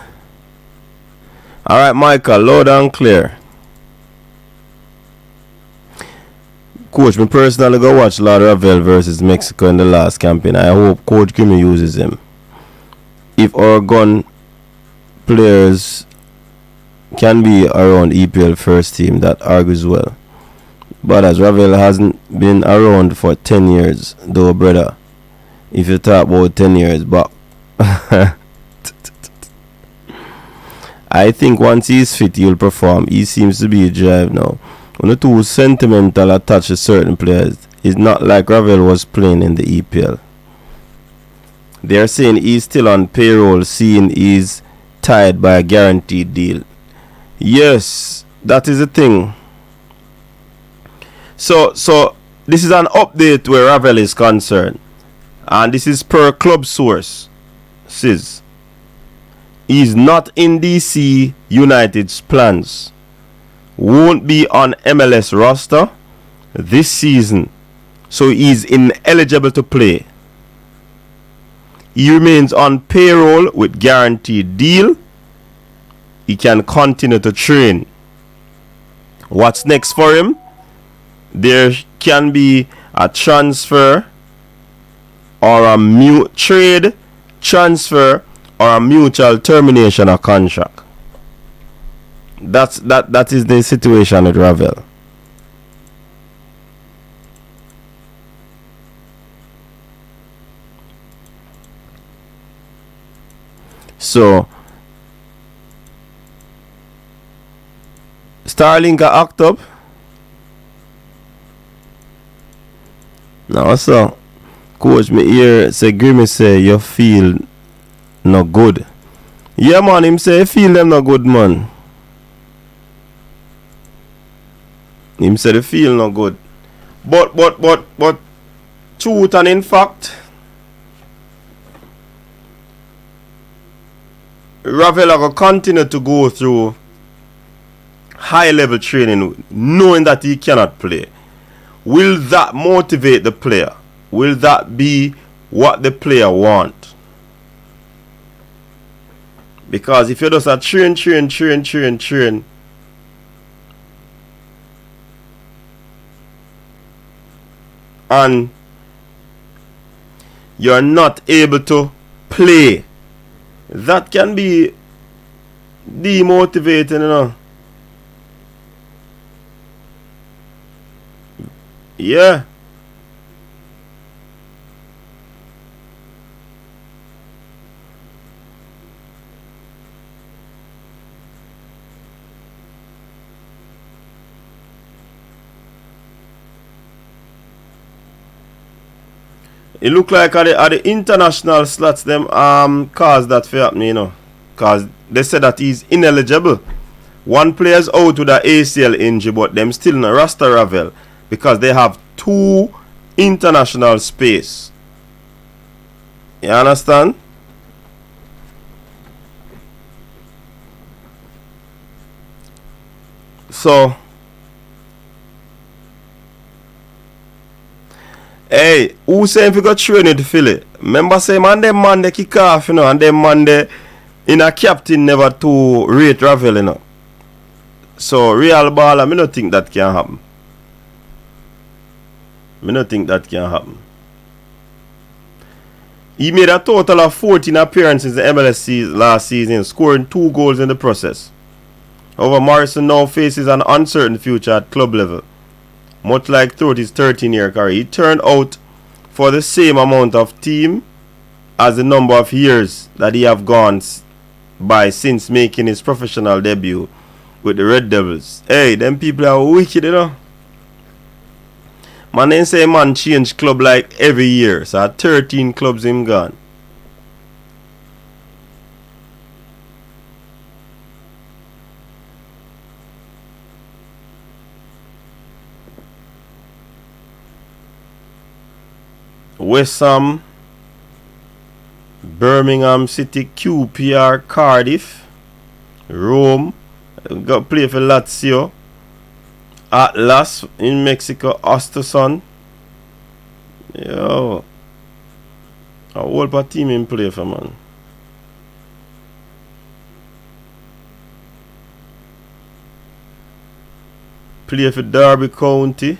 Michael, loud and clear. Coach, me personally go watch Lord Ravel versus Mexico in the last campaign. I hope Coach Grimmy uses him. If our gun players can be around EPL first team, that argues well. But as Ravel hasn't been around for 10 years, though, brother. If you talk about 10 years back. I think once he's fit, he'll perform. He seems to be a drive now. When the too sentimental attached to certain players, it's not like Ravel was playing in the EPL. They're saying he's still on payroll, seeing he's tied by a guaranteed deal. Yes, that is the thing. So this is an update where Ravel is concerned, and this is per club source. Says he's not in DC United's plans. Won't be on MLS roster this season, so he's ineligible to play. He remains on payroll with guaranteed deal. He can continue to train. What's next for him? There can be a transfer or a trade, transfer, or a mutual termination of contract. That is the situation with Ravel. So Starlink act up. Now so coach me here say Grimmy say you feel no good. Yeah man, him say feel them no good man. Him say the feel no good. But truth and in fact Ravel will continue to go through high level training knowing that he cannot play. Will that motivate the player? Will that be what the player want? Because if you just a train and you're not able to play, that can be demotivating, you know. Yeah. It look like at the international slots them cause that for happening, you know. Cause they said that he's ineligible. One player's out with an ACL injury, but them still in a roster Ravel because they have 2 international space. You understand? So hey, who say if you got training to fill it? Remember say man they kick off, you know, and them man they in a captain never to rate Ravel, you know. So real ball, I don't think that can happen. He made a total of 14 appearances in the MLS last season, scoring 2 goals in the process. However, Morrison now faces an uncertain future at club level. Much like throughout his 13-year career, he turned out for the same amount of team as the number of years that he have gone by since making his professional debut with the Red Devils. Hey, them people are wicked, you know. Man, they say man change club like every year. So 13 clubs him gone. West Ham, Birmingham City, QPR, Cardiff, Rome, got play for Lazio, Atlas in Mexico, Osterson. Yo, a whole part team in play for, man. Play for Derby County.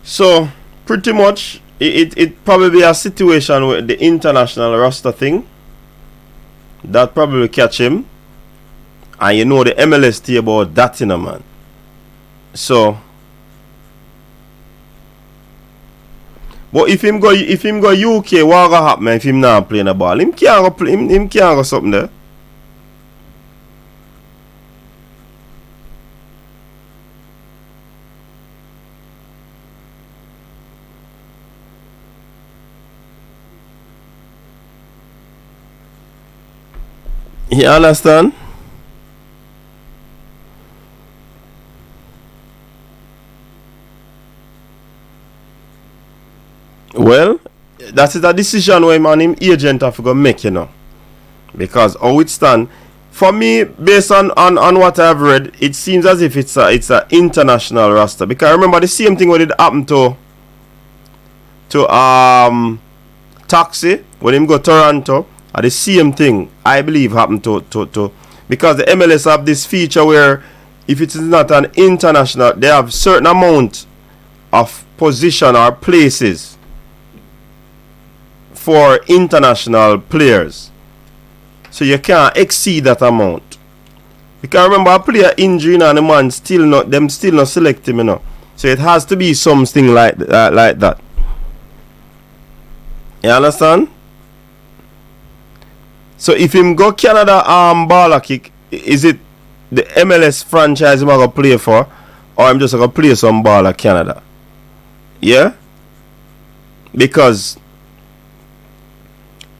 So pretty much it probably be a situation with the international roster thing that probably catch him, and you know the MLS tea about that, you know, man. So but if him go UK, what gonna happen if him not playing the ball? Him can't go play, him can't go something there. You understand? that is a decision where man him agent have to go make, you know. Because how it stand, for me, based on what I've read, it seems as if it's a international roster. Because I remember the same thing when it happened to Taxi when him go Toronto, and the same thing I believe happened to because the MLS have this feature where if it is not an international, they have certain amount of position or places for international players, so you can't exceed that amount. Because remember, a player injury and the man still not select him, you know. So it has to be something like that. You understand? So if him go Canada baller kick, is it the MLS franchise him gonna play for, or I'm just gonna play some baller Canada? Yeah? Because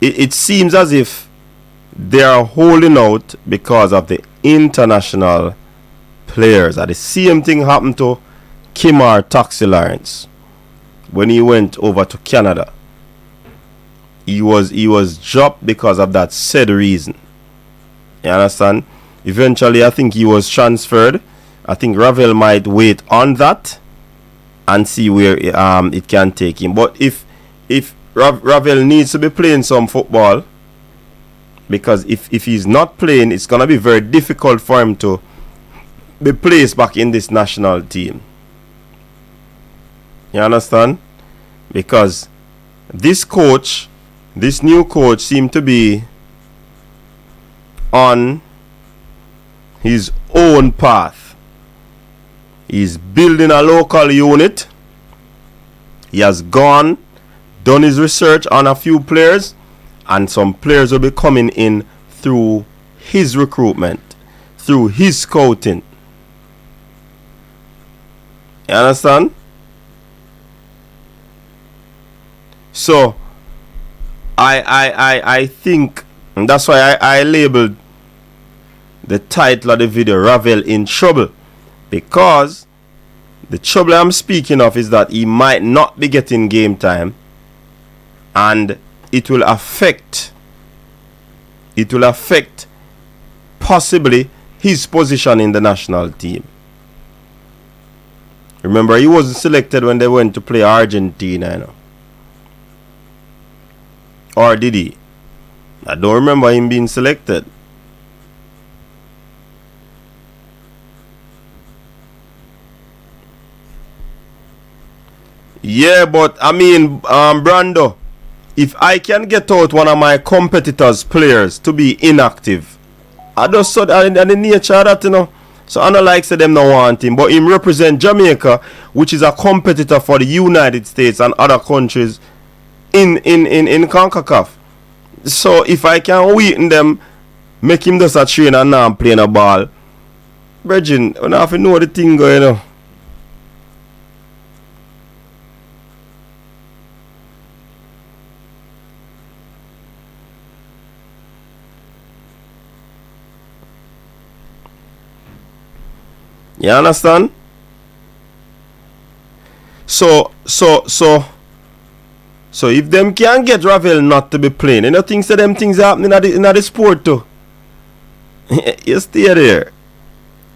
it seems as if they are holding out because of the international players. And the same thing happened to Kimar Taxi Lawrence when he went over to Canada. He was dropped because of that said reason. You understand? Eventually, I think he was transferred. I think Ravel might wait on that and see where it can take him. But if Ravel needs to be playing some football, because if he's not playing, it's gonna be very difficult for him to be placed back in this national team. You understand? Because this new coach seemed to be on his own path. He's building a local unit. He has done his research on a few players, and some players will be coming in through his recruitment, through his scouting. You understand? So I think, and that's why I labeled the title of the video Ravel in Trouble, because the trouble I'm speaking of is that he might not be getting game time, and it will affect possibly his position in the national team. Remember, he wasn't selected when they went to play Argentina, you know. Or did he? I don't remember him being selected. Yeah, but I mean, Brando, if I can get out one of my competitors' players to be inactive, I just saw that in the nature of that, you know. So I don't like say them no want him, but him represent Jamaica, which is a competitor for the United States and other countries in CONCACAF. So if I can weaken them, make him just a train and now playing a ball, Virgin, I don't have to know the thing going on. You understand? So if them can get Ravel not to be playing, you know, things that them things happening in the sport too. You stay there.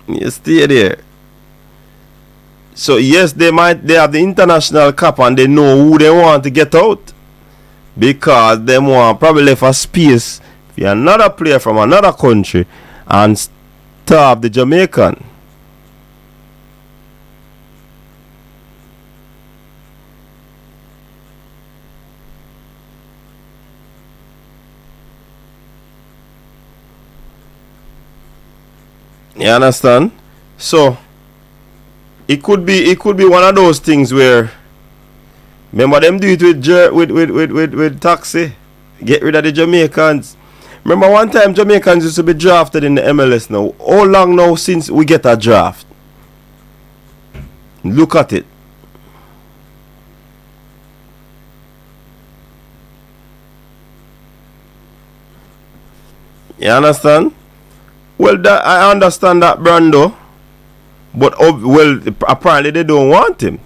You stay there. So yes, they have the international cap and they know who they want to get out, because they want probably left a space for another player from another country and starve the Jamaican. You understand? So it could be one of those things where, remember them do it with Taxi, get rid of the Jamaicans. Remember one time Jamaicans used to be drafted in the MLS now. How long now since we get a draft? Look at it. You understand? Well, that, I understand that, Brando, but well, apparently they don't want him.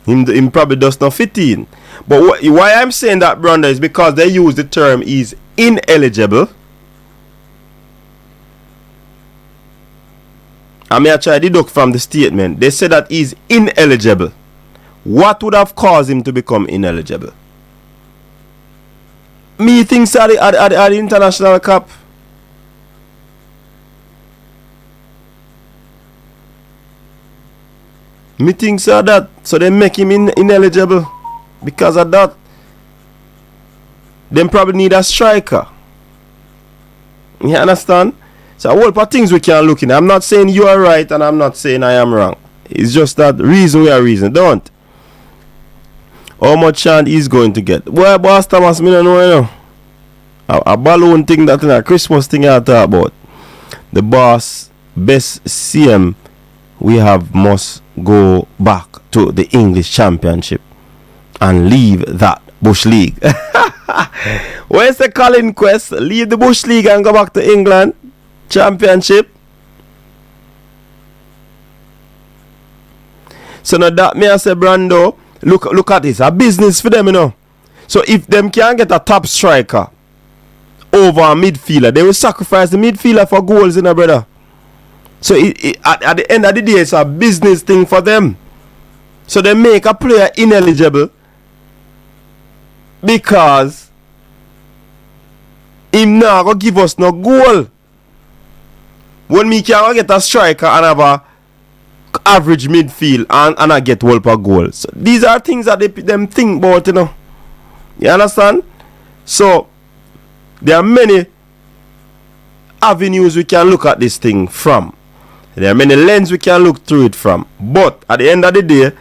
Him probably does not fit in. But why I'm saying that, Branda, is because they use the term is ineligible. I may try to deduct from the statement. They said that he's ineligible. What would have caused him to become ineligible? Me thinks at the international cup. Me thinks that. So they make him ineligible. Because of that. Them probably need a striker. You understand? So a whole lot of things we can look in. I'm not saying you are right and I'm not saying I am wrong. It's just that reason we are reason. Don't. How much chance he's going to get? Boy, Boss Thomas, me don't know, you know. A balloon thing, that thing, a Christmas thing I talk about. The boss, best CM we have must go back to the English Championship and leave that Bush League. Where's the Colin Quest? Leave the Bush League and go back to England Championship. So now that me I say, Brando, look at this, a business for them, you know. So if them can get a top striker over a midfielder, they will sacrifice the midfielder for goals, you know, brother. So at the end of the day, it's a business thing for them. So they make a player ineligible because him now go give us no goal. When me can get a striker and have a average midfield and I get whole per goal. So these are things that them think about, you know. You understand? So there are many avenues we can look at this thing from. There are many lenses we can look through it from. But at the end of the day,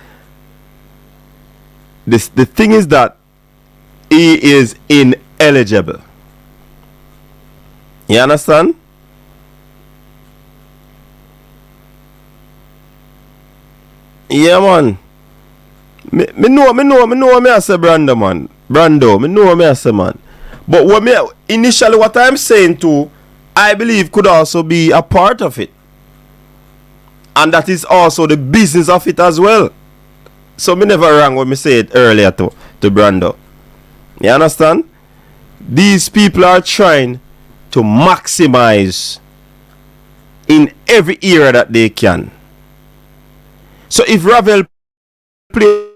the thing is that he is ineligible. You understand? Yeah, man. Me know me I say Brando, man. Brando, me know me I say, man. But what I'm saying too, I believe could also be a part of it. And that is also the business of it as well. So me never wrong when me say it earlier to Brando. You understand? These people are trying to maximize in every area that they can. So if Ravel play,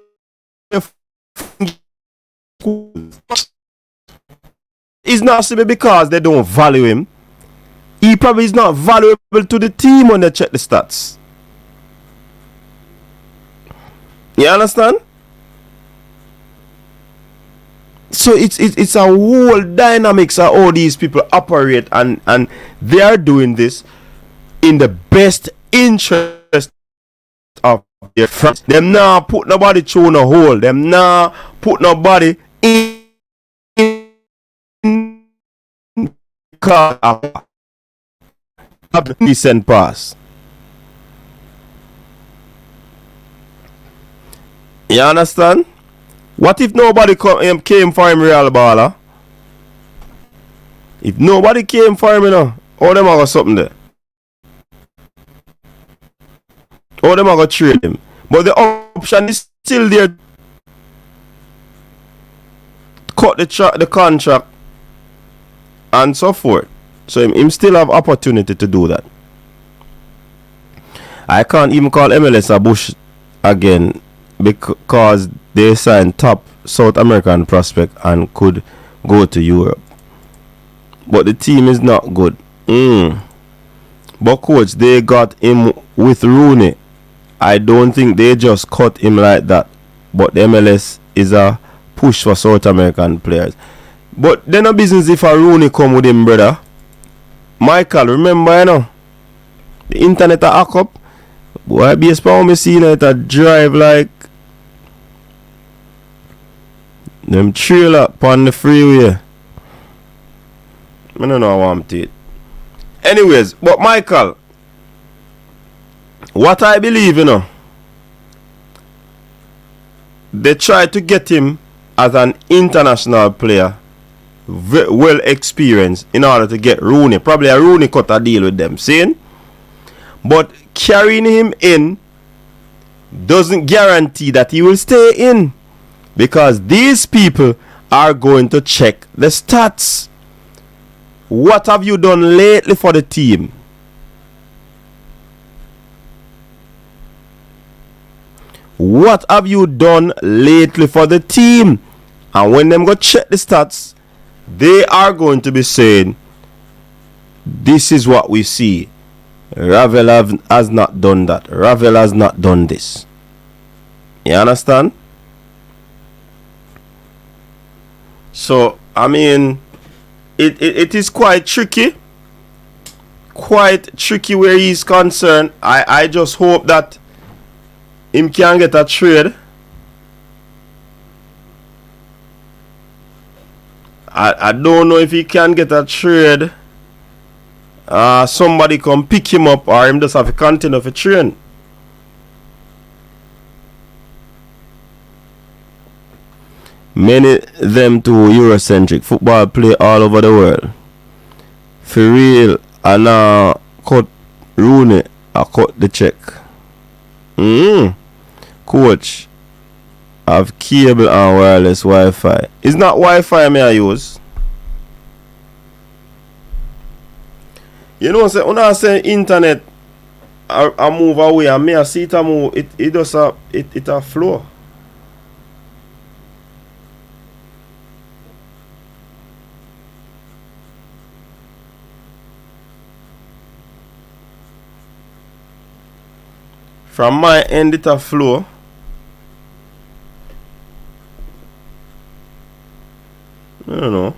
it's not simply because they don't value him. He probably is not valuable to the team when they check the stats. You understand? So it's a whole dynamics of how these people operate, and they are doing this in the best interest of their friends. Them now put nobody through no hole. Them now put nobody in car of decent pass. You understand? What if nobody came for him, real baller? If nobody came for him, you know, all them are got something there. All them are got trade him. But the option is still there. Cut the contract and so forth. So him still have opportunity to do that. I can't even call MLS a bush again because they signed top South American prospect and could go to Europe. But the team is not good. But coach, they got him with Rooney. I don't think they just cut him like that. But the MLS is a push for South American players. But then no business if a Rooney come with him, brother. Michael, remember, you know, the internet a hack up. Boy, based on me seeing it a drive like them trailer upon the freeway. I don't know how I'm to it. Anyways, but Michael, what I believe, you know, they tried to get him as an international player, well experienced, in order to get Rooney. Probably a Rooney cut a deal with them, seeing? But carrying him in doesn't guarantee that he will stay in, because these people are going to check the stats. What have you done lately for the team? What have you done lately for the team? And when them go check the stats, they are going to be saying, this is what we see. Ravel has not done that. Ravel has not done this. You understand? So, I mean, it is quite tricky. Quite tricky where he's concerned. I just hope that him can get a trade. I don't know if he can get a trade. Somebody come pick him up, or him just have to continue for train. Many them too Eurocentric. Football play all over the world. For real, and cut Rooney, I cut the check. Coach, I have cable and wireless Wi-Fi. It's not Wi-Fi me I use. You know, say when I say internet, I move away, and me I see it a move. It does a flow. From my end, it a flow. I don't know.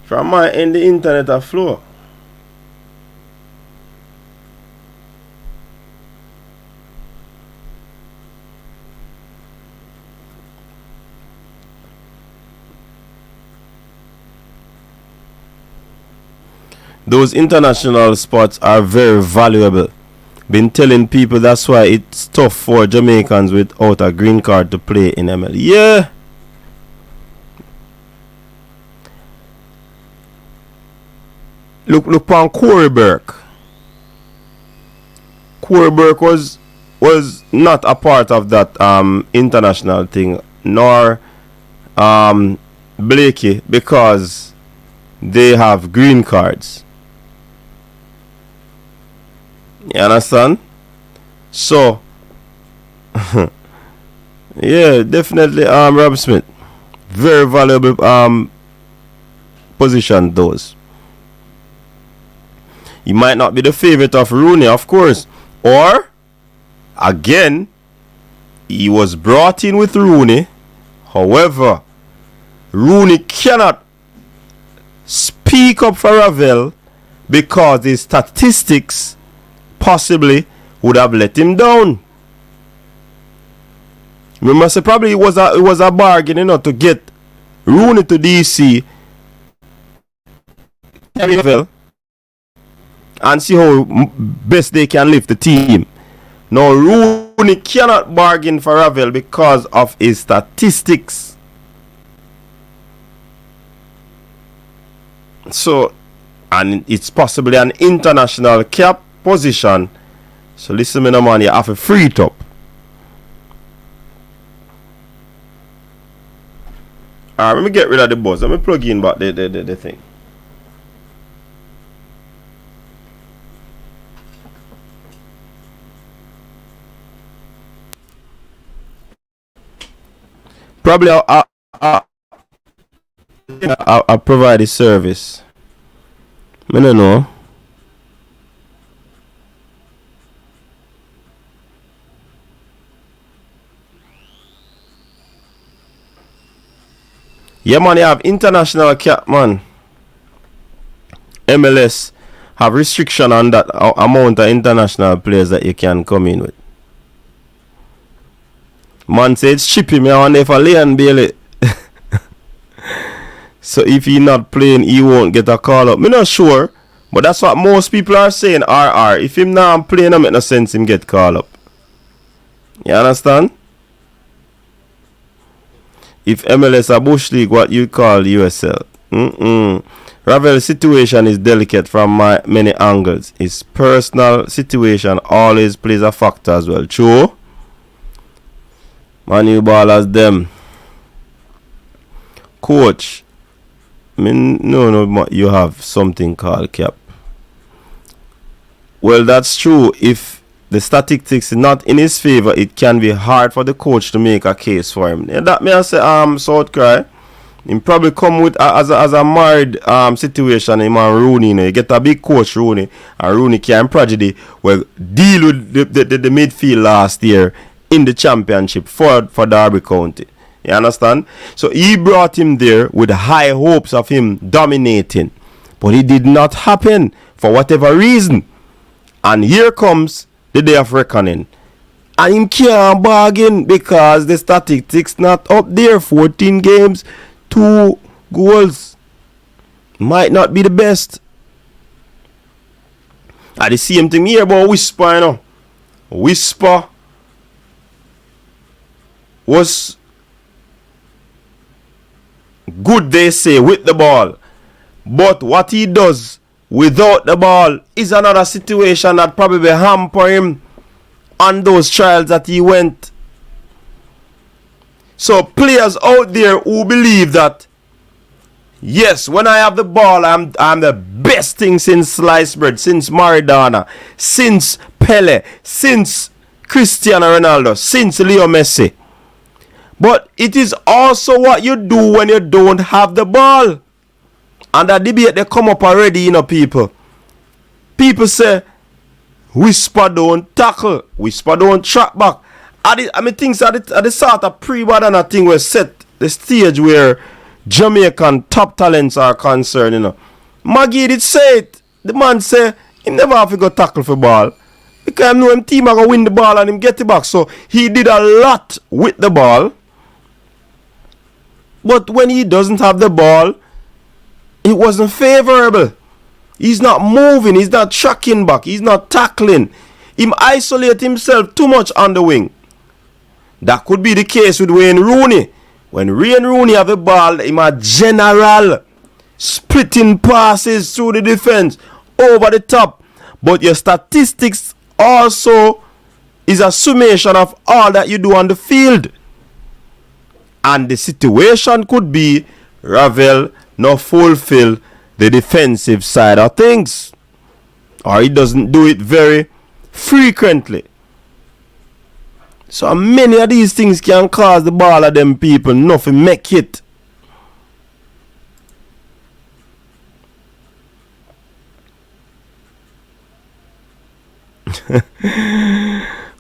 From my end, the internet a flow. Those international spots are very valuable. Been telling people that's why it's tough for Jamaicans without a green card to play in ML. Yeah. Look on Corey Burke. Corey Burke was not a part of that international thing, nor Blakey, because they have green cards. You understand? So yeah, definitely Rob Smith. Very valuable position those. He might not be the favorite of Rooney, of course. Or again, he was brought in with Rooney. However, Rooney cannot speak up for Ravel because his statistics possibly would have let him down. Remember, say probably it was a bargain, to get Rooney to DC, Ravel, and see how best they can lift the team. Now Rooney cannot bargain for Ravel because of his statistics. So, and it's possibly an international cap position. So listen, me no man, you have a free it up. Alright, let me get rid of the buzz. Let me plug in back the thing. Probably I'll provide a service. I don't know. Yeah, man, you have international cap, man. MLS have restriction on that amount of international players that you can come in with. Man said it's chippy, me I wonder if Leon Bailey. So if he not playing, he won't get a call up. Me not sure, but that's what most people are saying. RR, if him not playing, it make no sense him get call up. You understand? If MLS a bush league, what you call USL? Ravel's situation is delicate from many angles. His personal situation always plays a factor as well. True. Manu ballers them. Coach. No, you have something called cap. Well, that's true. If the statistics is not in his favor, it can be hard for the coach to make a case for him. And that may I say, South Cry. He probably come with as a married situation. Him and Rooney, you get a big coach Rooney, and Rooney can prodigy well deal with the midfield last year in the championship for Derby County. You understand? So he brought him there with high hopes of him dominating, but it did not happen for whatever reason. And here comes the day of reckoning. And him can't bargain because the statistics not up there. 14 games, 2 goals. Might not be the best. I the same thing here about Whisper, you know. Whisper was good, they say, with the ball. But what he does without the ball is another situation that probably hamper him on those trials that he went. So players out there who believe that, yes, when I have the ball, I'm the best thing since sliced bread, since Maradona, since Pele, since Cristiano Ronaldo, since Leo Messi. But it is also what you do when you don't have the ball. And that debate they come up already, you know, people. People say, Whisper don't tackle, Whisper don't track back. I mean, things at the sort of pre-Badana thing was set the stage where Jamaican top talents are concerned, you know. Maggie did say it. The man say he never have to go tackle for ball. Because I know him team are going to win the ball and him get it back. So he did a lot with the ball. But when he doesn't have the ball, it wasn't favorable. He's not moving. He's not tracking back. He's not tackling. He isolate himself too much on the wing. That could be the case with Wayne Rooney. When Wayne Rooney have the ball, he's a general. Splitting passes through the defense. Over the top. But your statistics also is a summation of all that you do on the field. And the situation could be Ravel not fulfill the defensive side of things. Or he doesn't do it very frequently. So many of these things can cause the ball of them people nothing make it.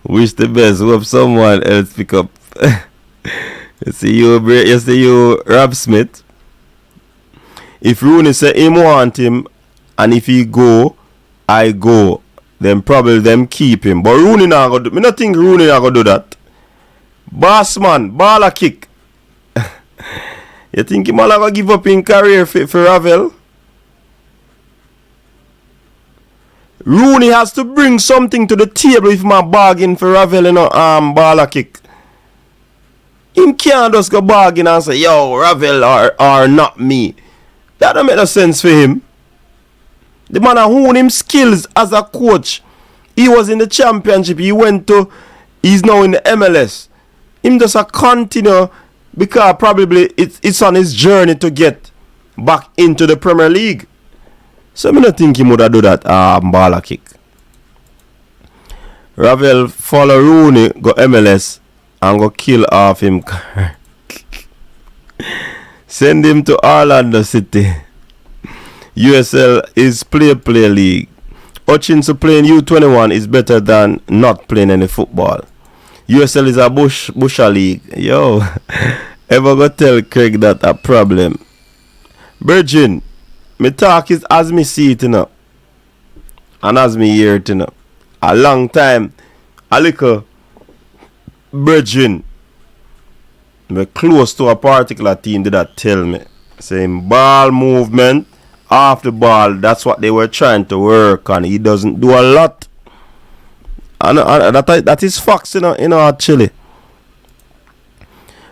Wish the best. Hope someone else pick up. You see you, Rob Smith. If Rooney say him want him, and if he go, I go, then probably them keep him. But Rooney not gonna do. Me not think Rooney not gonna do that. Boss man, ball a kick. You think he not gonna give up in career for Ravel? Rooney has to bring something to the table if my bargain for Ravel, you know, ball a kick. Him can't just go bargain and say, yo, Ravel or not me. That don't make no sense for him. The man honed him skills as a coach. He was in the championship. He's now in the MLS. Him just a continue because probably it's on his journey to get back into the Premier League. So I don't think he would have do that ball kick. Ravel follow Rooney, go MLS and go kill off him. Send him to Orlando City. USL is play league. Hutchinson playing U21 is better than not playing any football. USL is a busha league. Yo, ever go tell Craig that a problem? Virgin, me talk is as me see it, you know. And as me hear it, you know. A long time, a little Virgin, me close to a particular team did that tell me. Saying ball movement, off the ball, that's what they were trying to work on. He doesn't do a lot. And that is facts, you know, actually.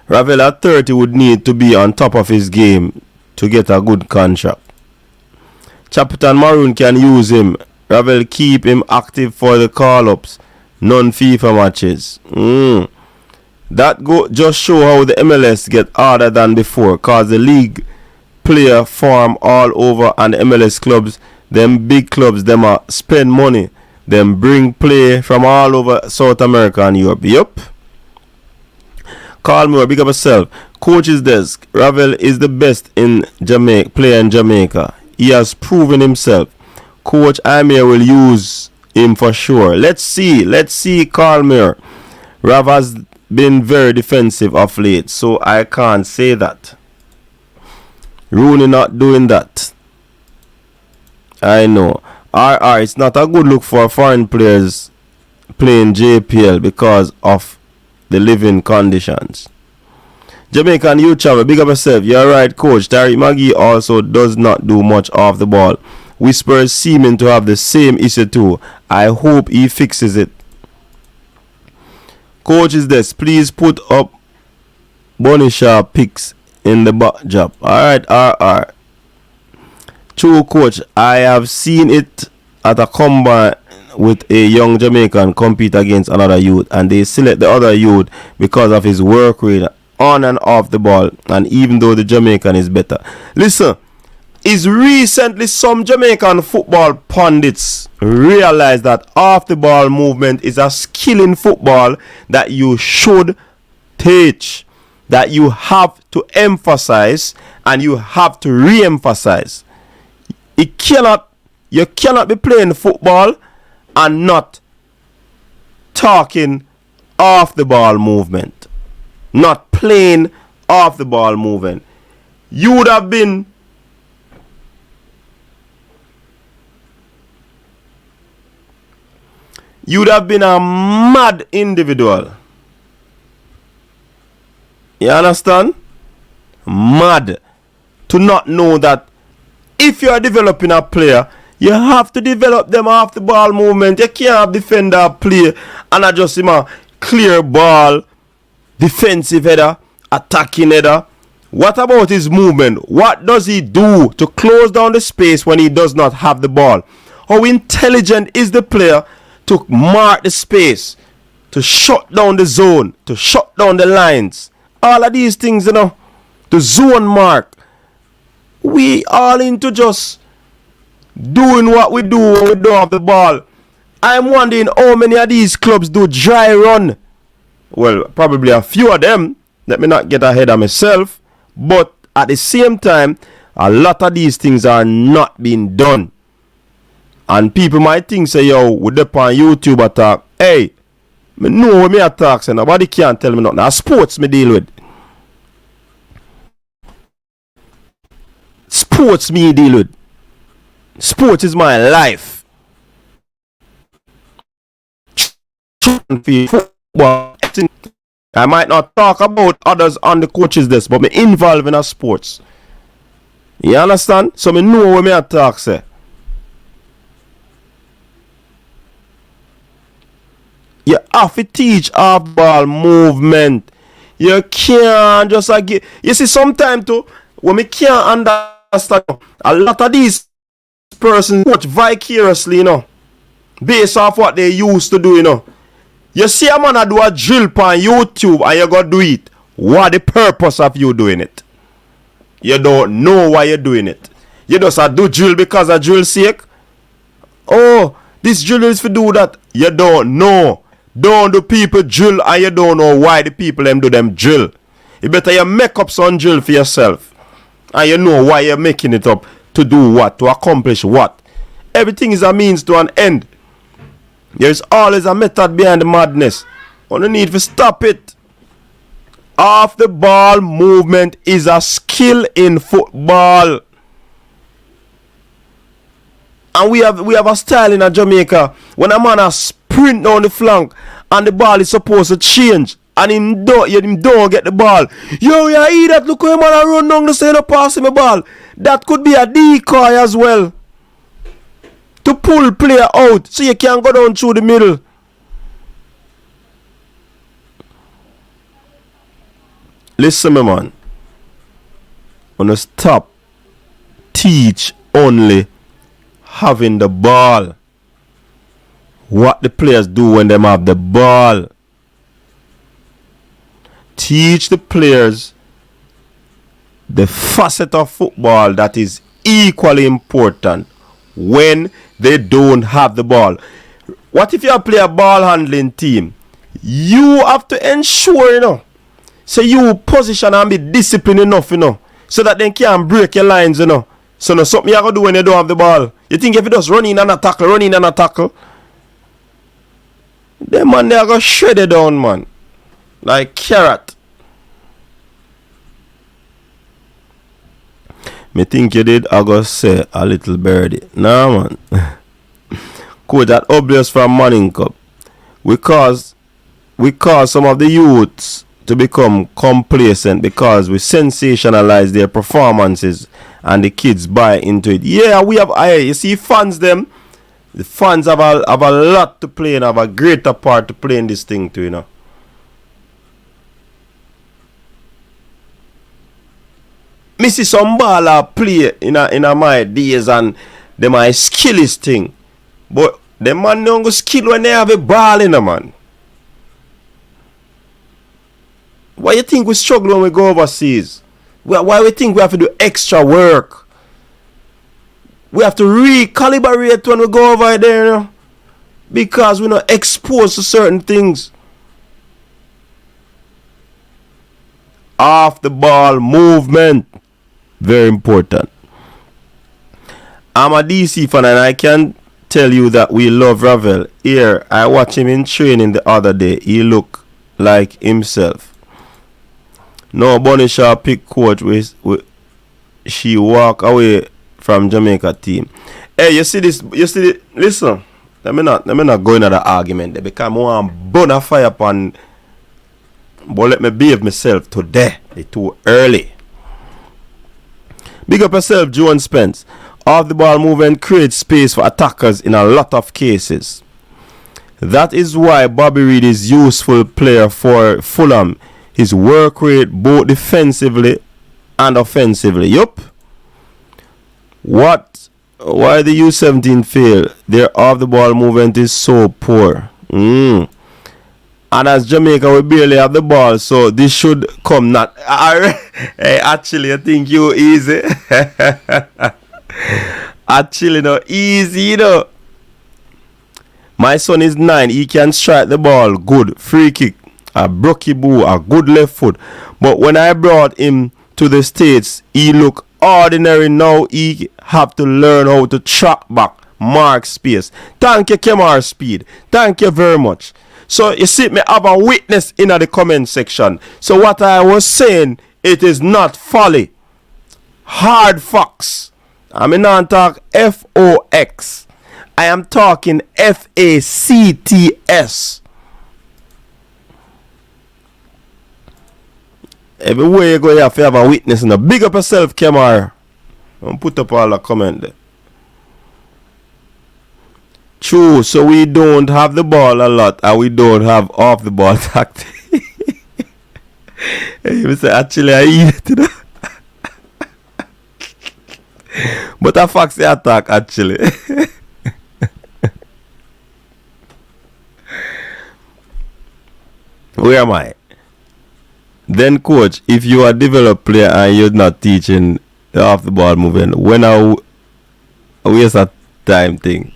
Ravel at 30 would need to be on top of his game to get a good contract. Chapitan Maroon can use him. Ravel keep him active for the call-ups. Non-FIFA matches. That go just show how the MLS get harder than before, cause the league player farm all over and the MLS clubs, them big clubs, them are spend money. Them bring play from all over South America and Europe. Yup. Call me, big up yourself. Coach's desk. Ravel is the best in Jamaica, player in Jamaica. He has proven himself. Coach Amir will use him for sure. Let's see, Carl. Rav has been very defensive of late, so I can't say that. Rooney not doing that. I know. It's not a good look for foreign players playing JPL because of the living conditions. Jamaican youth travel, big up yourself. You're right, coach. Tariq Magee also does not do much off the ball. Whispers seeming to have the same issue too. I hope he fixes it. Coach is this. Please put up Bonisha picks in the back job. Alright. True, coach. I have seen it at a combine with a young Jamaican compete against another youth, and they select the other youth because of his work rate on and off the ball, and even though the Jamaican is better. Listen, is recently some Jamaican football pundits realized that off the ball movement is a skill in football that you should teach, that you have to emphasize and you have to re-emphasize. You cannot be playing football and not talking off the ball movement, not playing off the ball movement. You would have been a mad individual. You understand? Mad to not know that if you are developing a player, you have to develop them off the ball movement. You can't have defender play and adjust him a clear ball, defensive header, attacking header. What about his movement? What does he do to close down the space when he does not have the ball? How intelligent is the player to mark the space, to shut down the zone, to shut down the lines? All of these things, the zone mark. We all into just doing what we do when we don't have the ball. I'm wondering how many of these clubs do dry run. Well, probably a few of them. Let me not get ahead of myself. But at the same time, a lot of these things are not being done. And people might think, say, yo, we up on YouTube attack. Hey, me know what me attack, so nobody can't tell me nothing. Now, sports me deal with. Sports me deal with. Sports is my life. I might not talk about others on the coaches desk, but me involved in a sports. You understand? So me know what me attack say. You have to teach off-ball movement. You can't just get. You see, sometimes too, when me can't understand, a lot of these persons coach vicariously, based off what they used to do, You see a man do a drill on YouTube and you go do it. What the purpose of you doing it? You don't know why you're doing it. You just do drill because of drill sake. Oh, this drill is for do that. You don't know. Don't do people drill and you don't know why the people them do them drill. You better you make up some drill for yourself. And you know why you're making it up. To do what? To accomplish what? Everything is a means to an end. There is always a method behind the madness. Only need to stop it. Off the ball movement is a skill in football. And we have a style in Jamaica. When a man has sprint down the flank and the ball is supposed to change and him don't get the ball. Yo, you hear that? Look how him man run down the side of passing the ball. That could be a decoy as well. To pull player out so you can go down through the middle. Listen me man. Wanna stop teach only having the ball. What the players do when they have the ball. Teach the players the facet of football that is equally important when they don't have the ball. What if you play a ball handling team? You have to ensure, you know, so you position and be disciplined enough, you know, so that they can't break your lines, you know. So no something you gotta do when you don't have the ball. You think if you just run in and a tackle, them man they are gonna shred it down, man. Like carrot. Me think you did I go say a little birdie. Nah man. Coach, that obvious from Manning Cup. We cause some of the youths to become complacent because we sensationalize their performances and the kids buy into it. Yeah, we have you see fans them. The fans have a lot to play and have a greater part to play in this thing too, you know. Me see some baller play in my days and them my skill is thing. But them man don't go skill when they have a ball in them, man. Why you think we struggle when we go overseas? Why we think we have to do extra work? We have to recalibrate when we go over there, you know? Because we're not exposed to certain things. Off the ball movement. Very important. I'm a DC fan and I can tell you that we love Ravel. Here, I watched him in training the other day. He looked like himself. No, Bunny Shaw pick coach with she walk away from Jamaica team. Hey, you see this? Listen, let me not go into the argument. They become one bona fire upon. But let me behave myself today. It's too early. Big up yourself, Joan Spence. Off the ball movement creates space for attackers in a lot of cases. That is why Bobby Reid is a useful player for Fulham. His work rate both defensively and offensively. Yup. What? Why the U17 fail? Their off the ball movement is so poor. And as Jamaica, we barely have the ball, so this should come not. Hey, actually, I think you easy. Actually, no, easy, you know. My son is 9. He can strike the ball good. Free kick. A brookie boo. A good left foot. But when I brought him to the States, he look ordinary. Now he have to learn how to track back, mark space. Thank you, Kemar Speed. Thank you very much. So you see me have a witness in the comment section. So what I was saying, it is not folly. Hard facts. I mean not talk FOX. I am talking FACTS. Everywhere you go, you have to have a witness. Big up yourself, Kemar. And put up all the comment there. True, so we don't have the ball a lot and we don't have off the ball tactics. You say, actually, I eat it, you know? But I fax the attack, actually. Where am I? Then, coach, if you are a developed player and you're not teaching the off the ball movement, when I waste a time thing.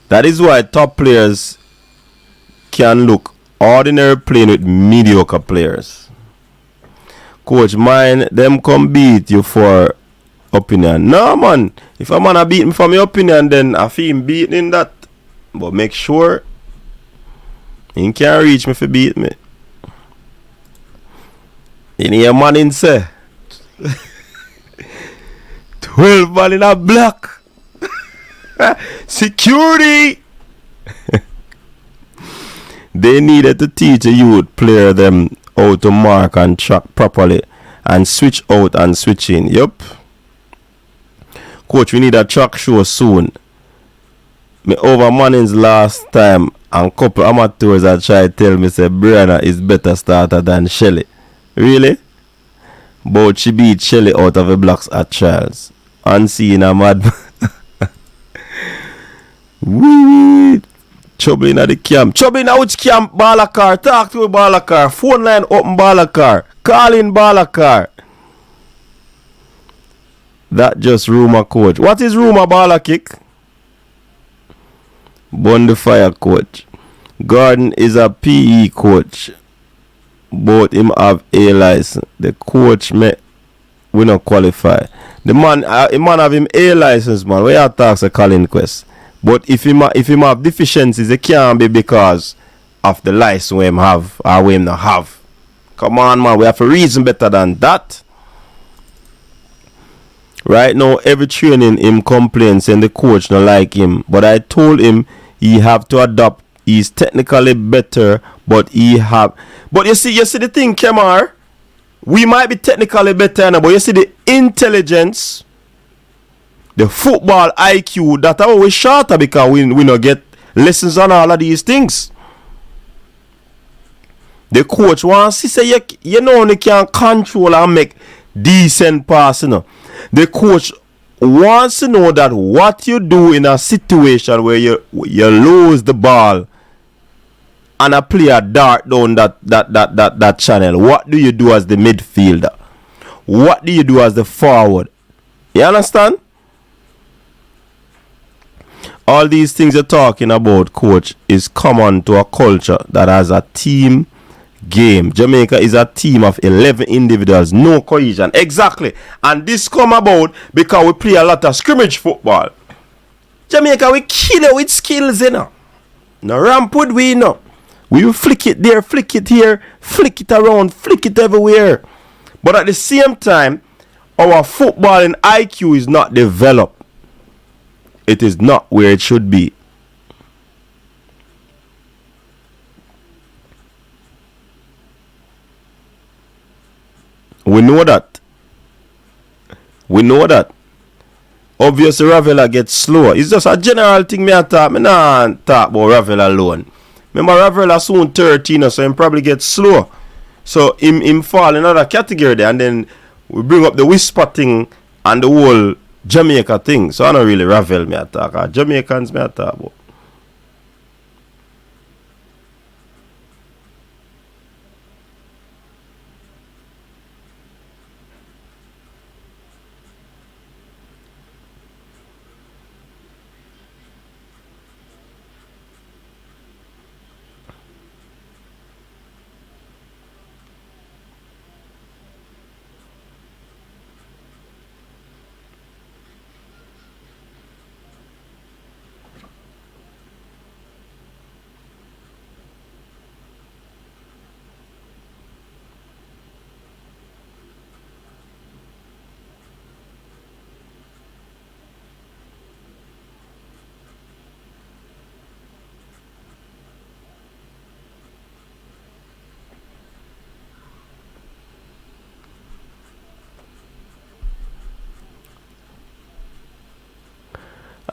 That is why top players can look ordinary playing with mediocre players. Coach, mine, them come beat you for opinion. No, man. If a man a beat me for my opinion, then I feel him beating in that. But make sure he can't reach me for beat me. In here, man, in say 12 man in a black. Security. They needed to teach a youth player them how to mark and track properly and switch out and switch in. Yup. Coach, we need a track show soon. Me over Manning's last time And couple amateurs that try to tell me say Brianna is better starter than Shelly. Really? But she beat Shelly out of the blocks at trials. Unseen a mad. Wee. Trouble in the camp. Trouble in which camp? Balakar. Talk to Balakar. Phone line open Balakar. Call in Balakar. That just rumor coach. What is rumor ball kick? Burn the fire coach. Gordon is a PE coach. Both him have A license. The coach we not qualify. The man have him A license, man. Where you talk to Colin Quest. But if him have deficiencies, it can't be because of the license we him have or we him not have. Come on, man. We have a reason better than that. Right now, every training him complains and the coach not like him. But I told him he have to adapt. He's technically better, but he have. But you see the thing, Kemar. We might be technically better now, but you see the intelligence, the football IQ, that are always shorter because we not get lessons on all of these things. The coach wants to say you know you can control and make decent pass, you know. The coach wants to know that what you do in a situation where you lose the ball and a player dart down that channel, what do you do as the midfielder? What do you do as the forward? You understand? All these things you're talking about, coach, is common to a culture that has a team game. Jamaica is a team of 11 individuals, no cohesion. Exactly. And this come about because we play a lot of scrimmage football. Jamaica, we kill it with skills, you know. No ramp would we, know. We will flick it there, flick it here, flick it around, flick it everywhere. But at the same time, our footballing IQ is not developed. It is not where it should be. We know that. We know that. Obviously, Ravel gets slower. It's just a general thing me talk. Me not talk about Ravel alone. Remember, Ravel is soon 13, so he probably gets slower. So him fall in another category there, and then we bring up the whisper thing and the whole Jamaica thing. So I don't really Ravel me talk. Jamaicans me talk about.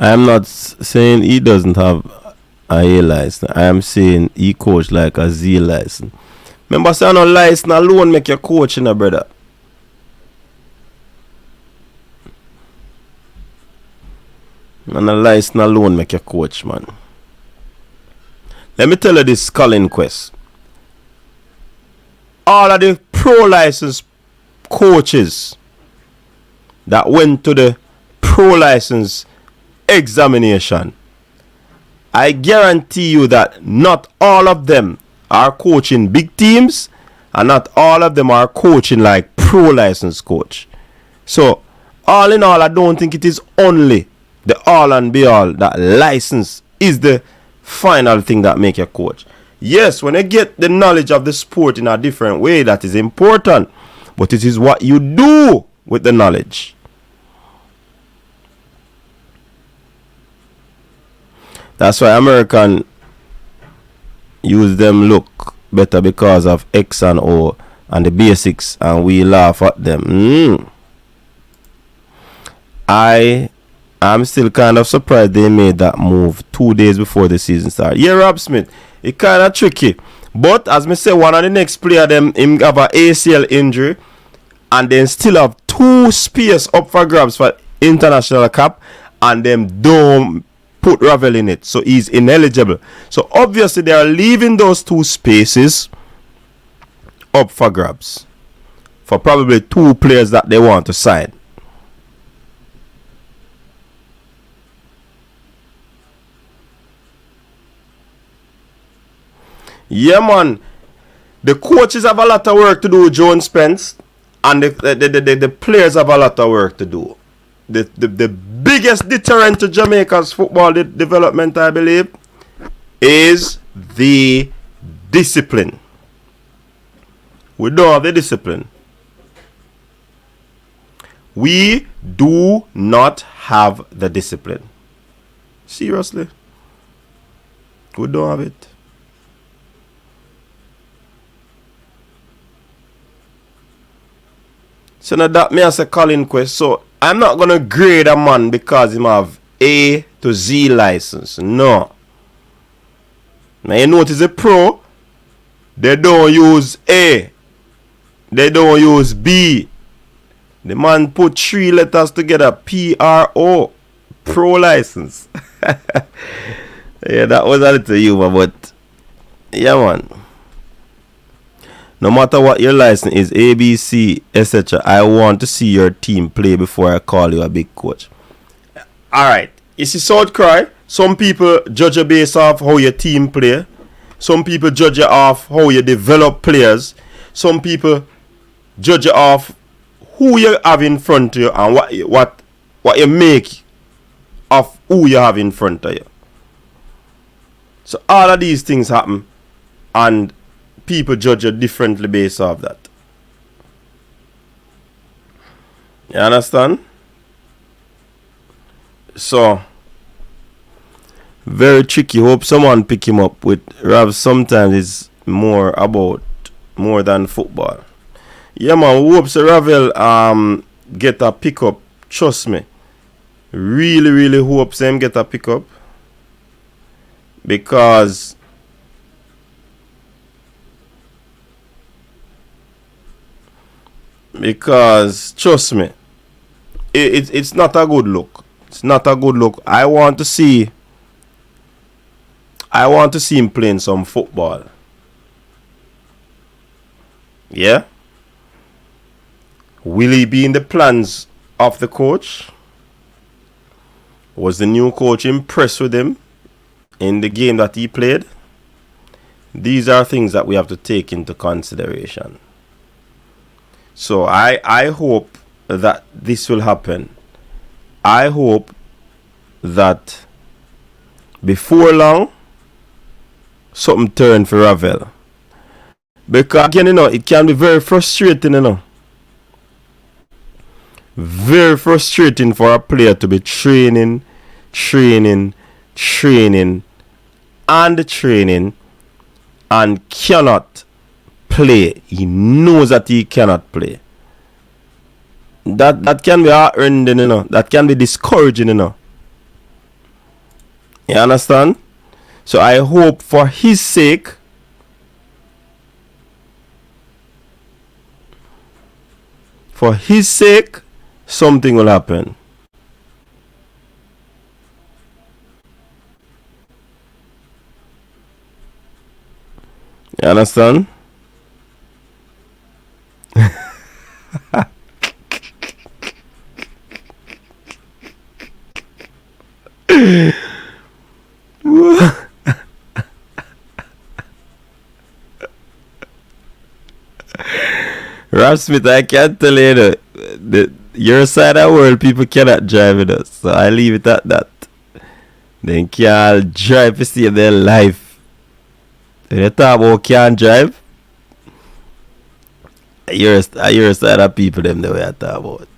I am not saying he doesn't have a A license. I am saying he coach like a Z license. Remember, say no license alone make you coach, brother. And a license alone make you coach, man. Let me tell you this, Colin Quest. All of the pro license coaches that went to the pro license examination, I guarantee you that not all of them are coaching big teams, and not all of them are coaching like pro license coach. So all in all, I don't think it is only the all and be all that license is the final thing that make you coach. Yes, when you get the knowledge of the sport in a different way, that is important, but it is what you do with the knowledge. That's why American use them look better because of X and O and the basics, and we laugh at them. I I'm still kind of surprised they made that move 2 days before the season started. Yeah, Rob Smith, it kind of tricky. But as me say, one of the next player them him have a ACL injury, and then still have 2 space up for grabs for international cap, and them don't put Ravel in it, so he's ineligible. So obviously they are leaving those 2 spaces up for grabs for probably 2 players that they want to sign. Yeah, man. The coaches have a lot of work to do, Joan Spence, and the players have a lot of work to do. The biggest deterrent to Jamaica's football development, I believe, is the discipline. We don't have the discipline. We do not have the discipline. Seriously. We don't have it. So now that me as a Colin Quest, so I'm not gonna grade a man because he have A to Z license. No. Now you notice a pro, they don't use A. They don't use B. The man put 3 letters together, PRO. Pro license. Yeah, that was a little humor, but yeah, man. No matter what your license is, ABC, etc., I want to see your team play before I call you a big coach. Alright, you see South Cry, some people judge you based off how your team play. Some people judge you off how you develop players. Some people judge you off who you have in front of you and what you make of who you have in front of you. So all of these things happen, and people judge you differently based off that. You understand? So very tricky. Hope someone pick him up with Rav. Sometimes it's more than football. Yeah, man. Hope so Ravel get a pickup. Trust me. Really hope him get a pickup, because trust me, it's not a good look. It's not a good look. I want to see him playing some football. Yeah? Will he be in the plans of the coach? Was the new coach impressed with him in the game that he played? These are things that we have to take into consideration. So I hope that this will happen. I hope that before long something turn for Ravel. Because again, it can be very frustrating, Very frustrating for a player to be training and cannot play. He knows that he cannot play. That can be heart-rending, That can be discouraging, You understand? So I hope for his sake, something will happen. You understand? Rob Smith, I can't tell you your side of the world, people cannot drive with us. So I leave it at that. They can't drive to save their life. When you talk about can't drive, you're a side of people them the way I talk about.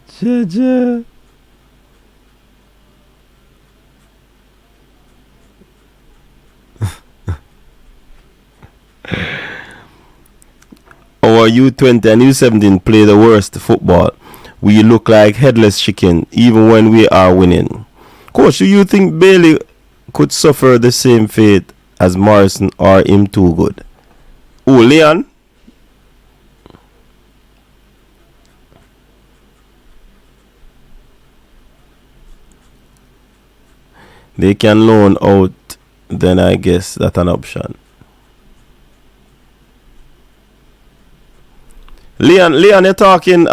Jaja. our U20 and U17 play the worst football. We look like headless chicken even when we are winning. Coach, do you think Bailey could suffer the same fate as Morrison, or him too good? Oh, Leon? They can loan out, then I guess that's an option. Leon, you're talking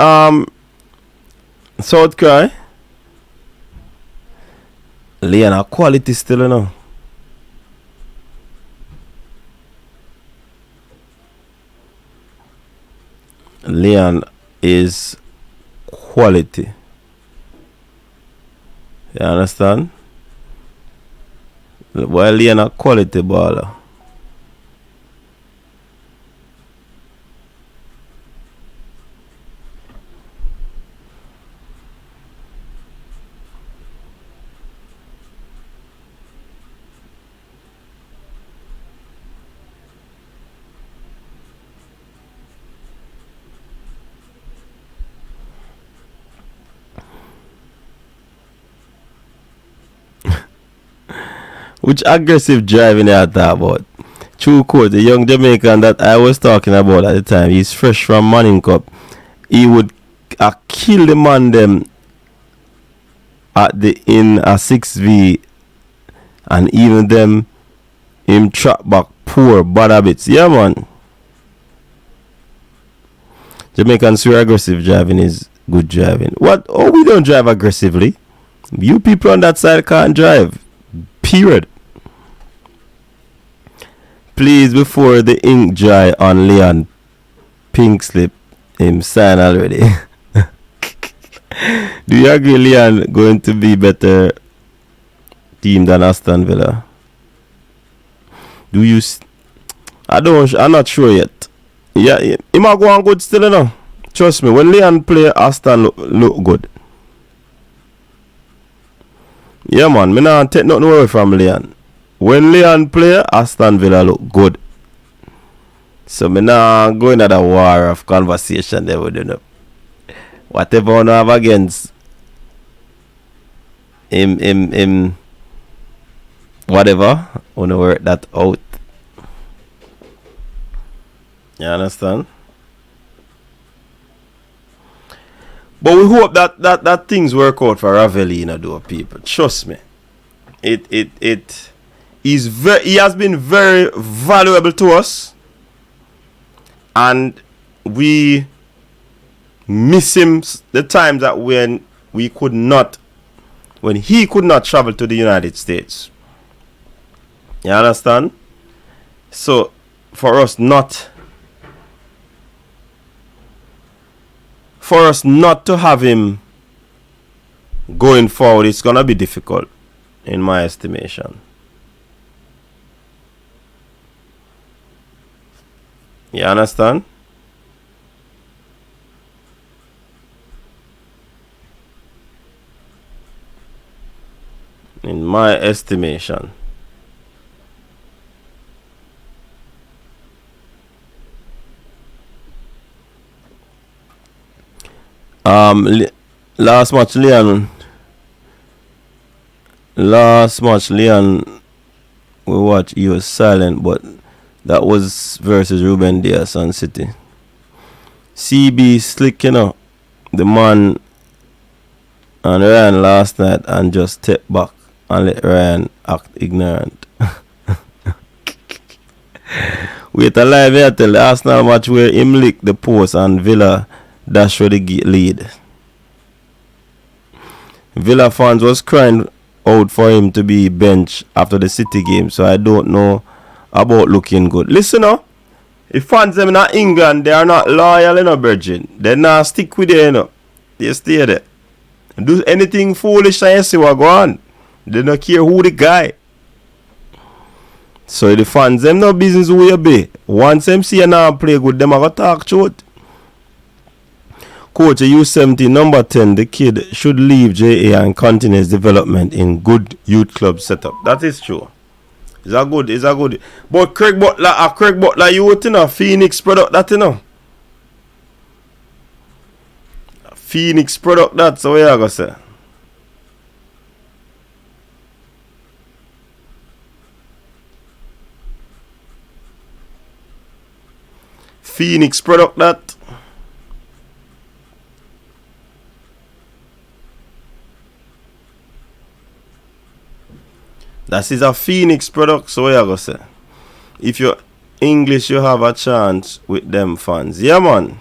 South Cry? Leon, a quality still, you know. Leon is quality. You understand? Well, Leon a quality baller. Which aggressive driving I talk about? True quote, the young Jamaican that I was talking about at the time, he's fresh from Manning Cup. He would kill the man them in a 6v, and even them him trap back poor bad habits. Yeah, man. Jamaican swear aggressive driving is good driving. What? Oh, we don't drive aggressively. You people on that side can't drive. Period. Please, before the ink dry on Leon pink slip, him sign already. Do you agree Leon going to be better team than Aston Villa? Do you? I'm not sure yet. Yeah, he might go on good still, you know. Trust me, when Leon play, Aston look good. Yeah, man, me not take nothing away from Leon. When Leon play, Aston Villa look good. So me not go into the war of conversation there with you. Whatever I have against him, whatever, I want to work that out. You understand? But we hope that things work out for Ravel, you know, people. Trust me. He has been very valuable to us, and we miss him the times that when he could not travel to the United States. You understand? So for us not to have him going forward, it's gonna be difficult in my estimation. You understand? In my estimation. Last match Leon we watched, he was silent, but that was versus Ruben Diaz and City. CB slick, you know, the man and Ryan last night, and just step back and let Ryan act ignorant. Wait a live here till the Arsenal match where him lick the post and Villa dash for the lead. Villa fans was crying out for him to be benched after the City game, so I don't know about looking good. Listen now, if fans them in England, they are not loyal, you know, virgin. They not stick with you, you know. They stay there. Do anything foolish and you see what go on. They don't care who the guy. So the fans them no business who you be. Once them see you now play good, them are gonna talk truth. Coach, U17 number 10, the kid should leave JA and continue his development in good youth club setup. That is true. It's a good. But Craig Butler, youth, you know, Phoenix product, that, you know. Phoenix product that, so what you gonna say? Phoenix product that. That is a Phoenix product, so what you gonna say? If you're English, you have a chance with them fans. Yeah, man.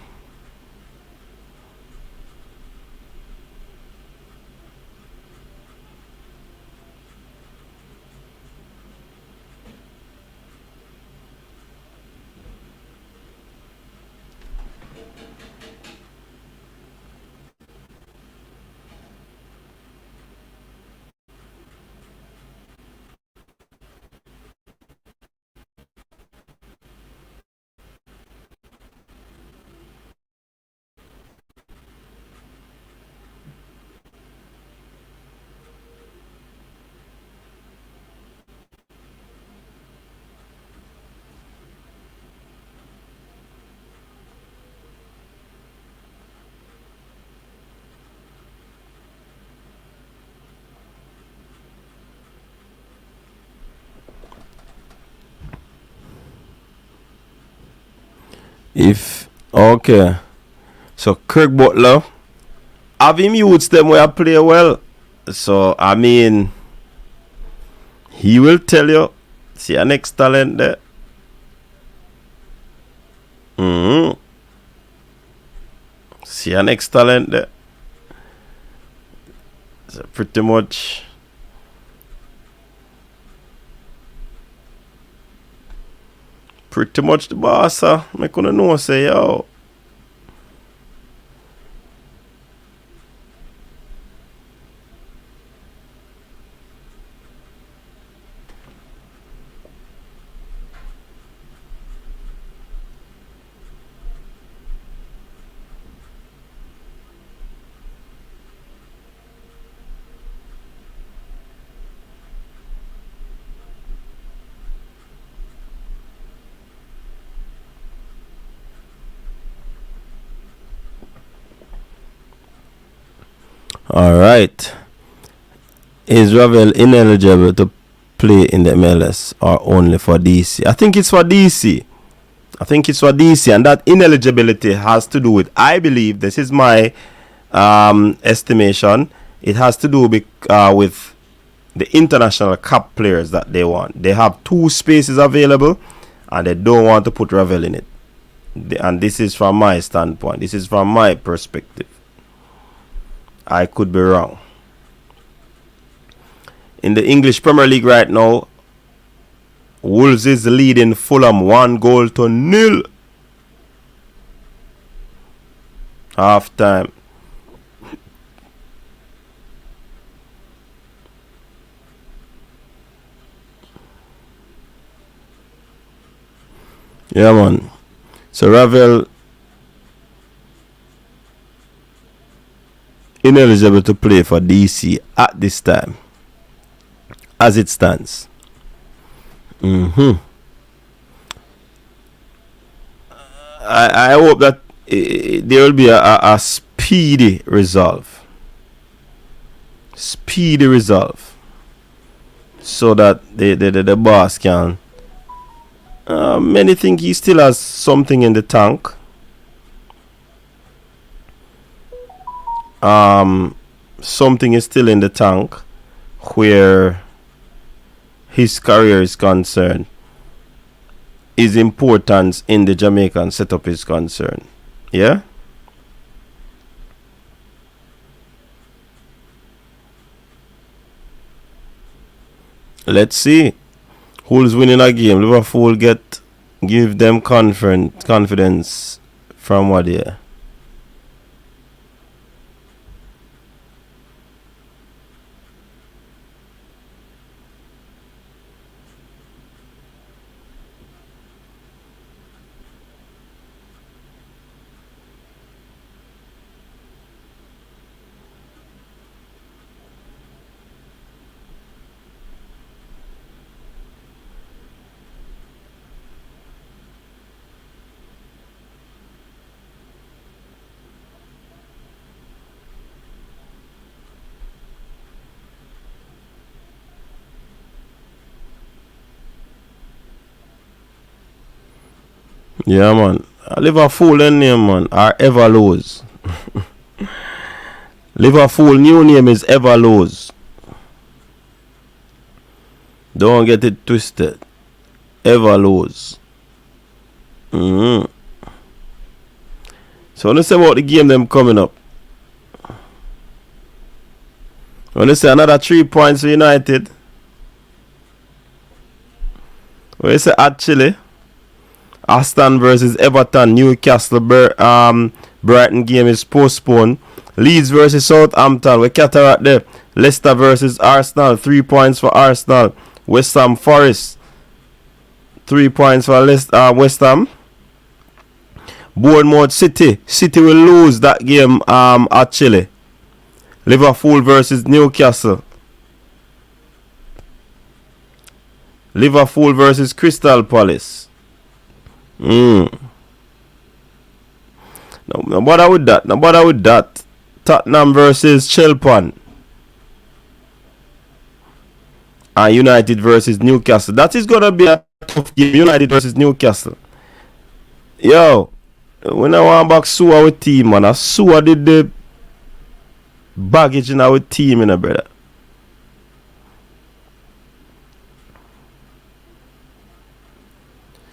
If okay, so Kirk Butler have him youths them where I play well. So I mean, he will tell you, see a next talent there. See a next talent there. So pretty much. Pretty much the boss, I couldn't know say yo. Alright. Is Ravel ineligible to play in the MLS or only for DC? I think it's for DC. And that ineligibility has to do with, I believe, this is my estimation, it has to do with the international cup players that they want. They have 2 spaces available and they don't want to put Ravel in it. And this is from my standpoint. This is from my perspective. I could be wrong. In the English Premier League right now, Wolves is leading Fulham 1-0. Half time. Yeah, man. So Ravel ineligible to play for DC at this time, as it stands. I hope that there will be a speedy resolve. So that the boss can. Many think he still has something in the tank. Something is still in the tank where his career is concerned. His importance in the Jamaican setup is concerned. Yeah? Let's see who's winning a game. Liverpool give them confidence from what here. Yeah, man. Liverpool in name, man, are Everlows. Liverpool new name is Everlows. Don't get it twisted. Everlows. So let's say about the game them coming up. When they say another 3 points for United. When they say at Chile, Aston versus Everton, Newcastle, Brighton game is postponed. Leeds versus Southampton, we cataract there. Leicester versus Arsenal, 3 points for Arsenal. West Ham Forest, 3 points for West Ham. Bournemouth City will lose that game at Chile. Liverpool versus Newcastle. Liverpool versus Crystal Palace. No bother with that. Tottenham versus Chelsea. And United versus Newcastle. That is gonna be a tough game. United versus Newcastle. Yo, when I want back Sue our team, man, Sue did the baggage in our team, brother.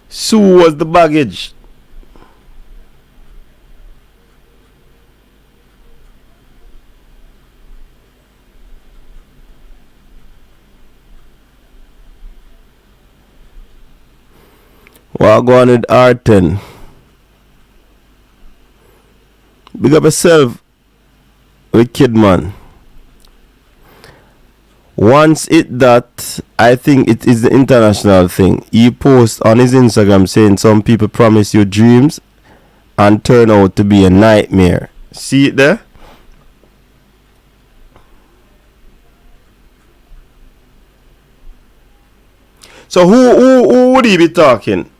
Sue was the baggage. We're going with R10. Big up yourself, wicked man. Once it that, I think it is the international thing. He posts on his Instagram saying some people promise you dreams and turn out to be a nightmare. See it there? So who would he be talking?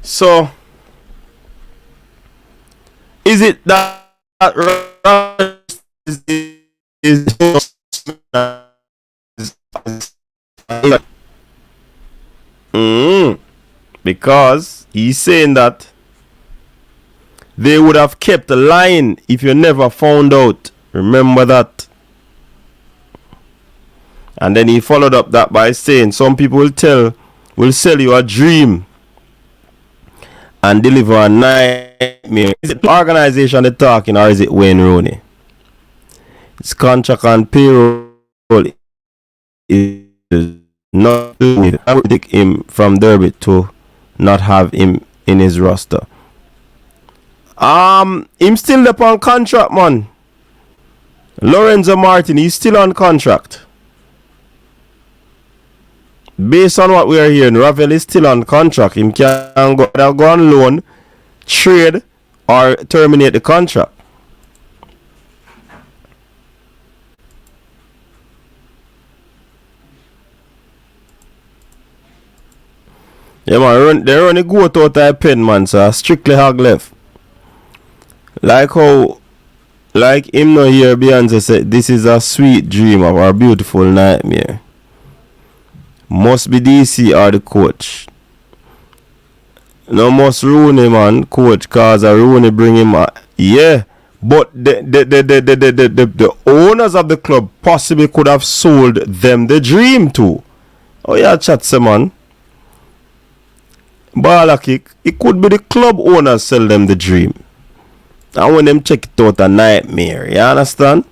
So, is it that because he's saying that they would have kept the line if you never found out. Remember that. And then he followed up that by saying some people will sell you a dream and deliver a nightmare. Is it the organization they're talking, or is it Wayne Rooney? It's contract and payroll is not doing. I would take him from Derby to not have him in his roster. Him still up on contract, man. Lorenzo Martin, he's still on contract. Based on what we are hearing, Ravel is still on contract. Him can go on loan, trade, or terminate the contract. Yeah, man, they're only go out of a pen, man, so strictly hog left. Like him no here, Beyonce said, this is a sweet dream of our beautiful nightmare. Must be DC or the coach. No must Rooney, man, coach, cause a Rooney bring him yeah. But the owners of the club possibly could have sold them the dream too. Oh yeah, chat man. Ball kick. It could be the club owners sell them the dream. And when them check it out, a nightmare. You understand?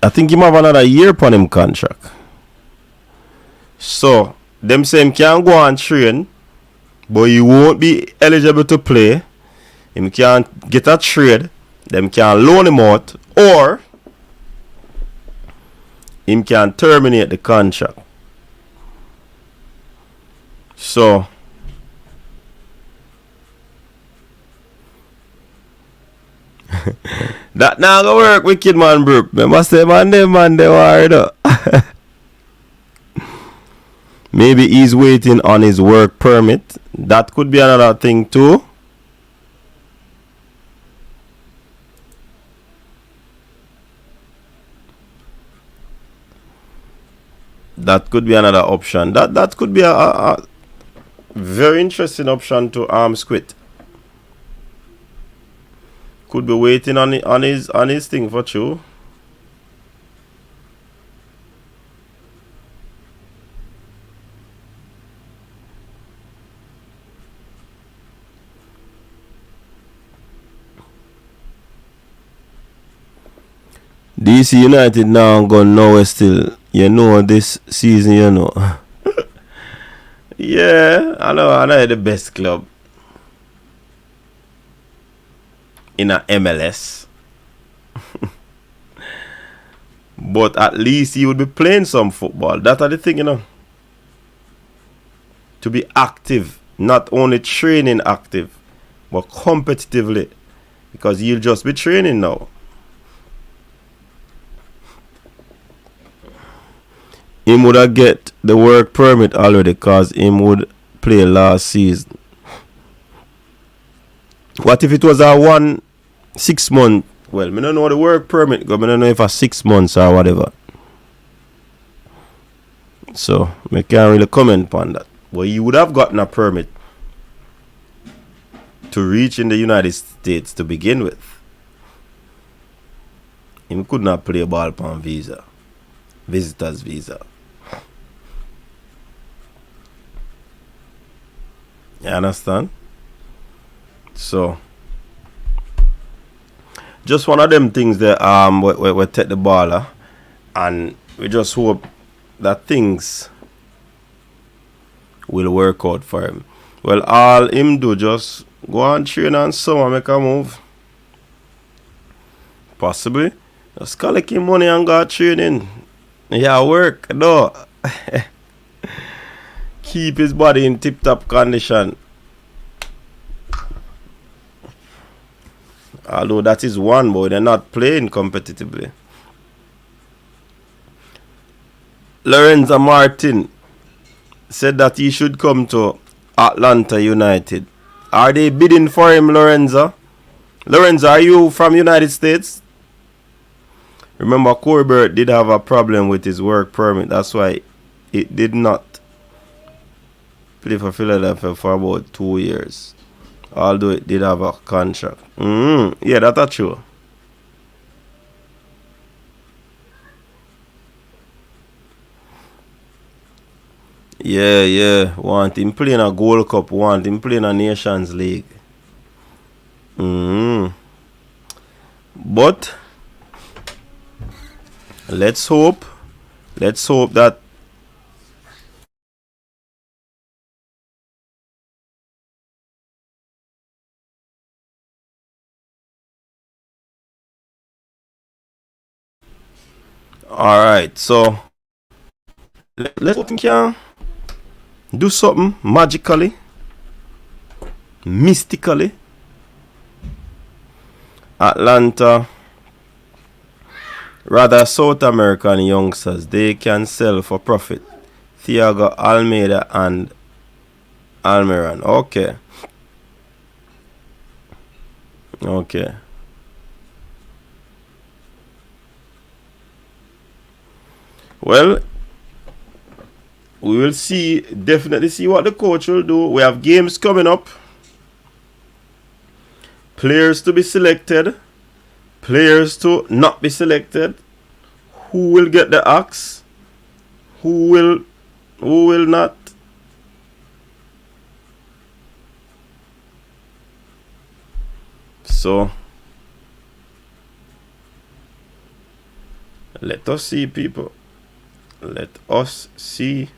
I think him have another year upon him contract. So, them say him can go and train, but he won't be eligible to play. Him can get a trade. Them can loan him out, or him can terminate the contract. So that now go work, wicked man, bro. Me must say, man, they worried. Maybe he's waiting on his work permit. That could be another thing too. That could be another option. That could be a very interesting option to quit. Could be waiting on his thing for true. DC United now gone nowhere still. You know this season, you know. Yeah, I know the best club in a MLS. But at least he would be playing some football. That's the thing, you know. To be active, not only training active, but competitively. Because he'll just be training now. Him would have get the work permit already because him would play last season. What if it was a 6 month? Well, I don't know the work permit, but I don't know if a 6 months or whatever. So I can't really comment on that. But he would have gotten a permit to reach in the United States to begin with. Him could not play ball upon visa. Visitor's visa. You understand? So just one of them things that we take the ball and we just hope that things will work out for him. Well, all him do just go and train and summer make a move. Possibly just collect him money and go training. Yeah, work no. Keep his body in tip-top condition. Although that is one, boy, they're not playing competitively. Lorenzo Martin said that he should come to Atlanta United. Are they bidding for him, Lorenzo? Lorenzo, are you from United States? Remember, Corbett did have a problem with his work permit. That's why it did not play for Philadelphia for about 2 years. Although it did have a contract. Yeah, that's true. Yeah. Want him playing a Gold Cup. Want him playing a Nations League. But let's hope that alright, so let's hope we can do something magically, mystically. Atlanta, rather South American youngsters, they can sell for profit. Thiago Almeida and Almiron. Okay. Well, we will definitely see what the coach will do. We have games coming up. Players to be selected. Players to not be selected. Who will get the axe? Who will not? So let us see, people. Let us see.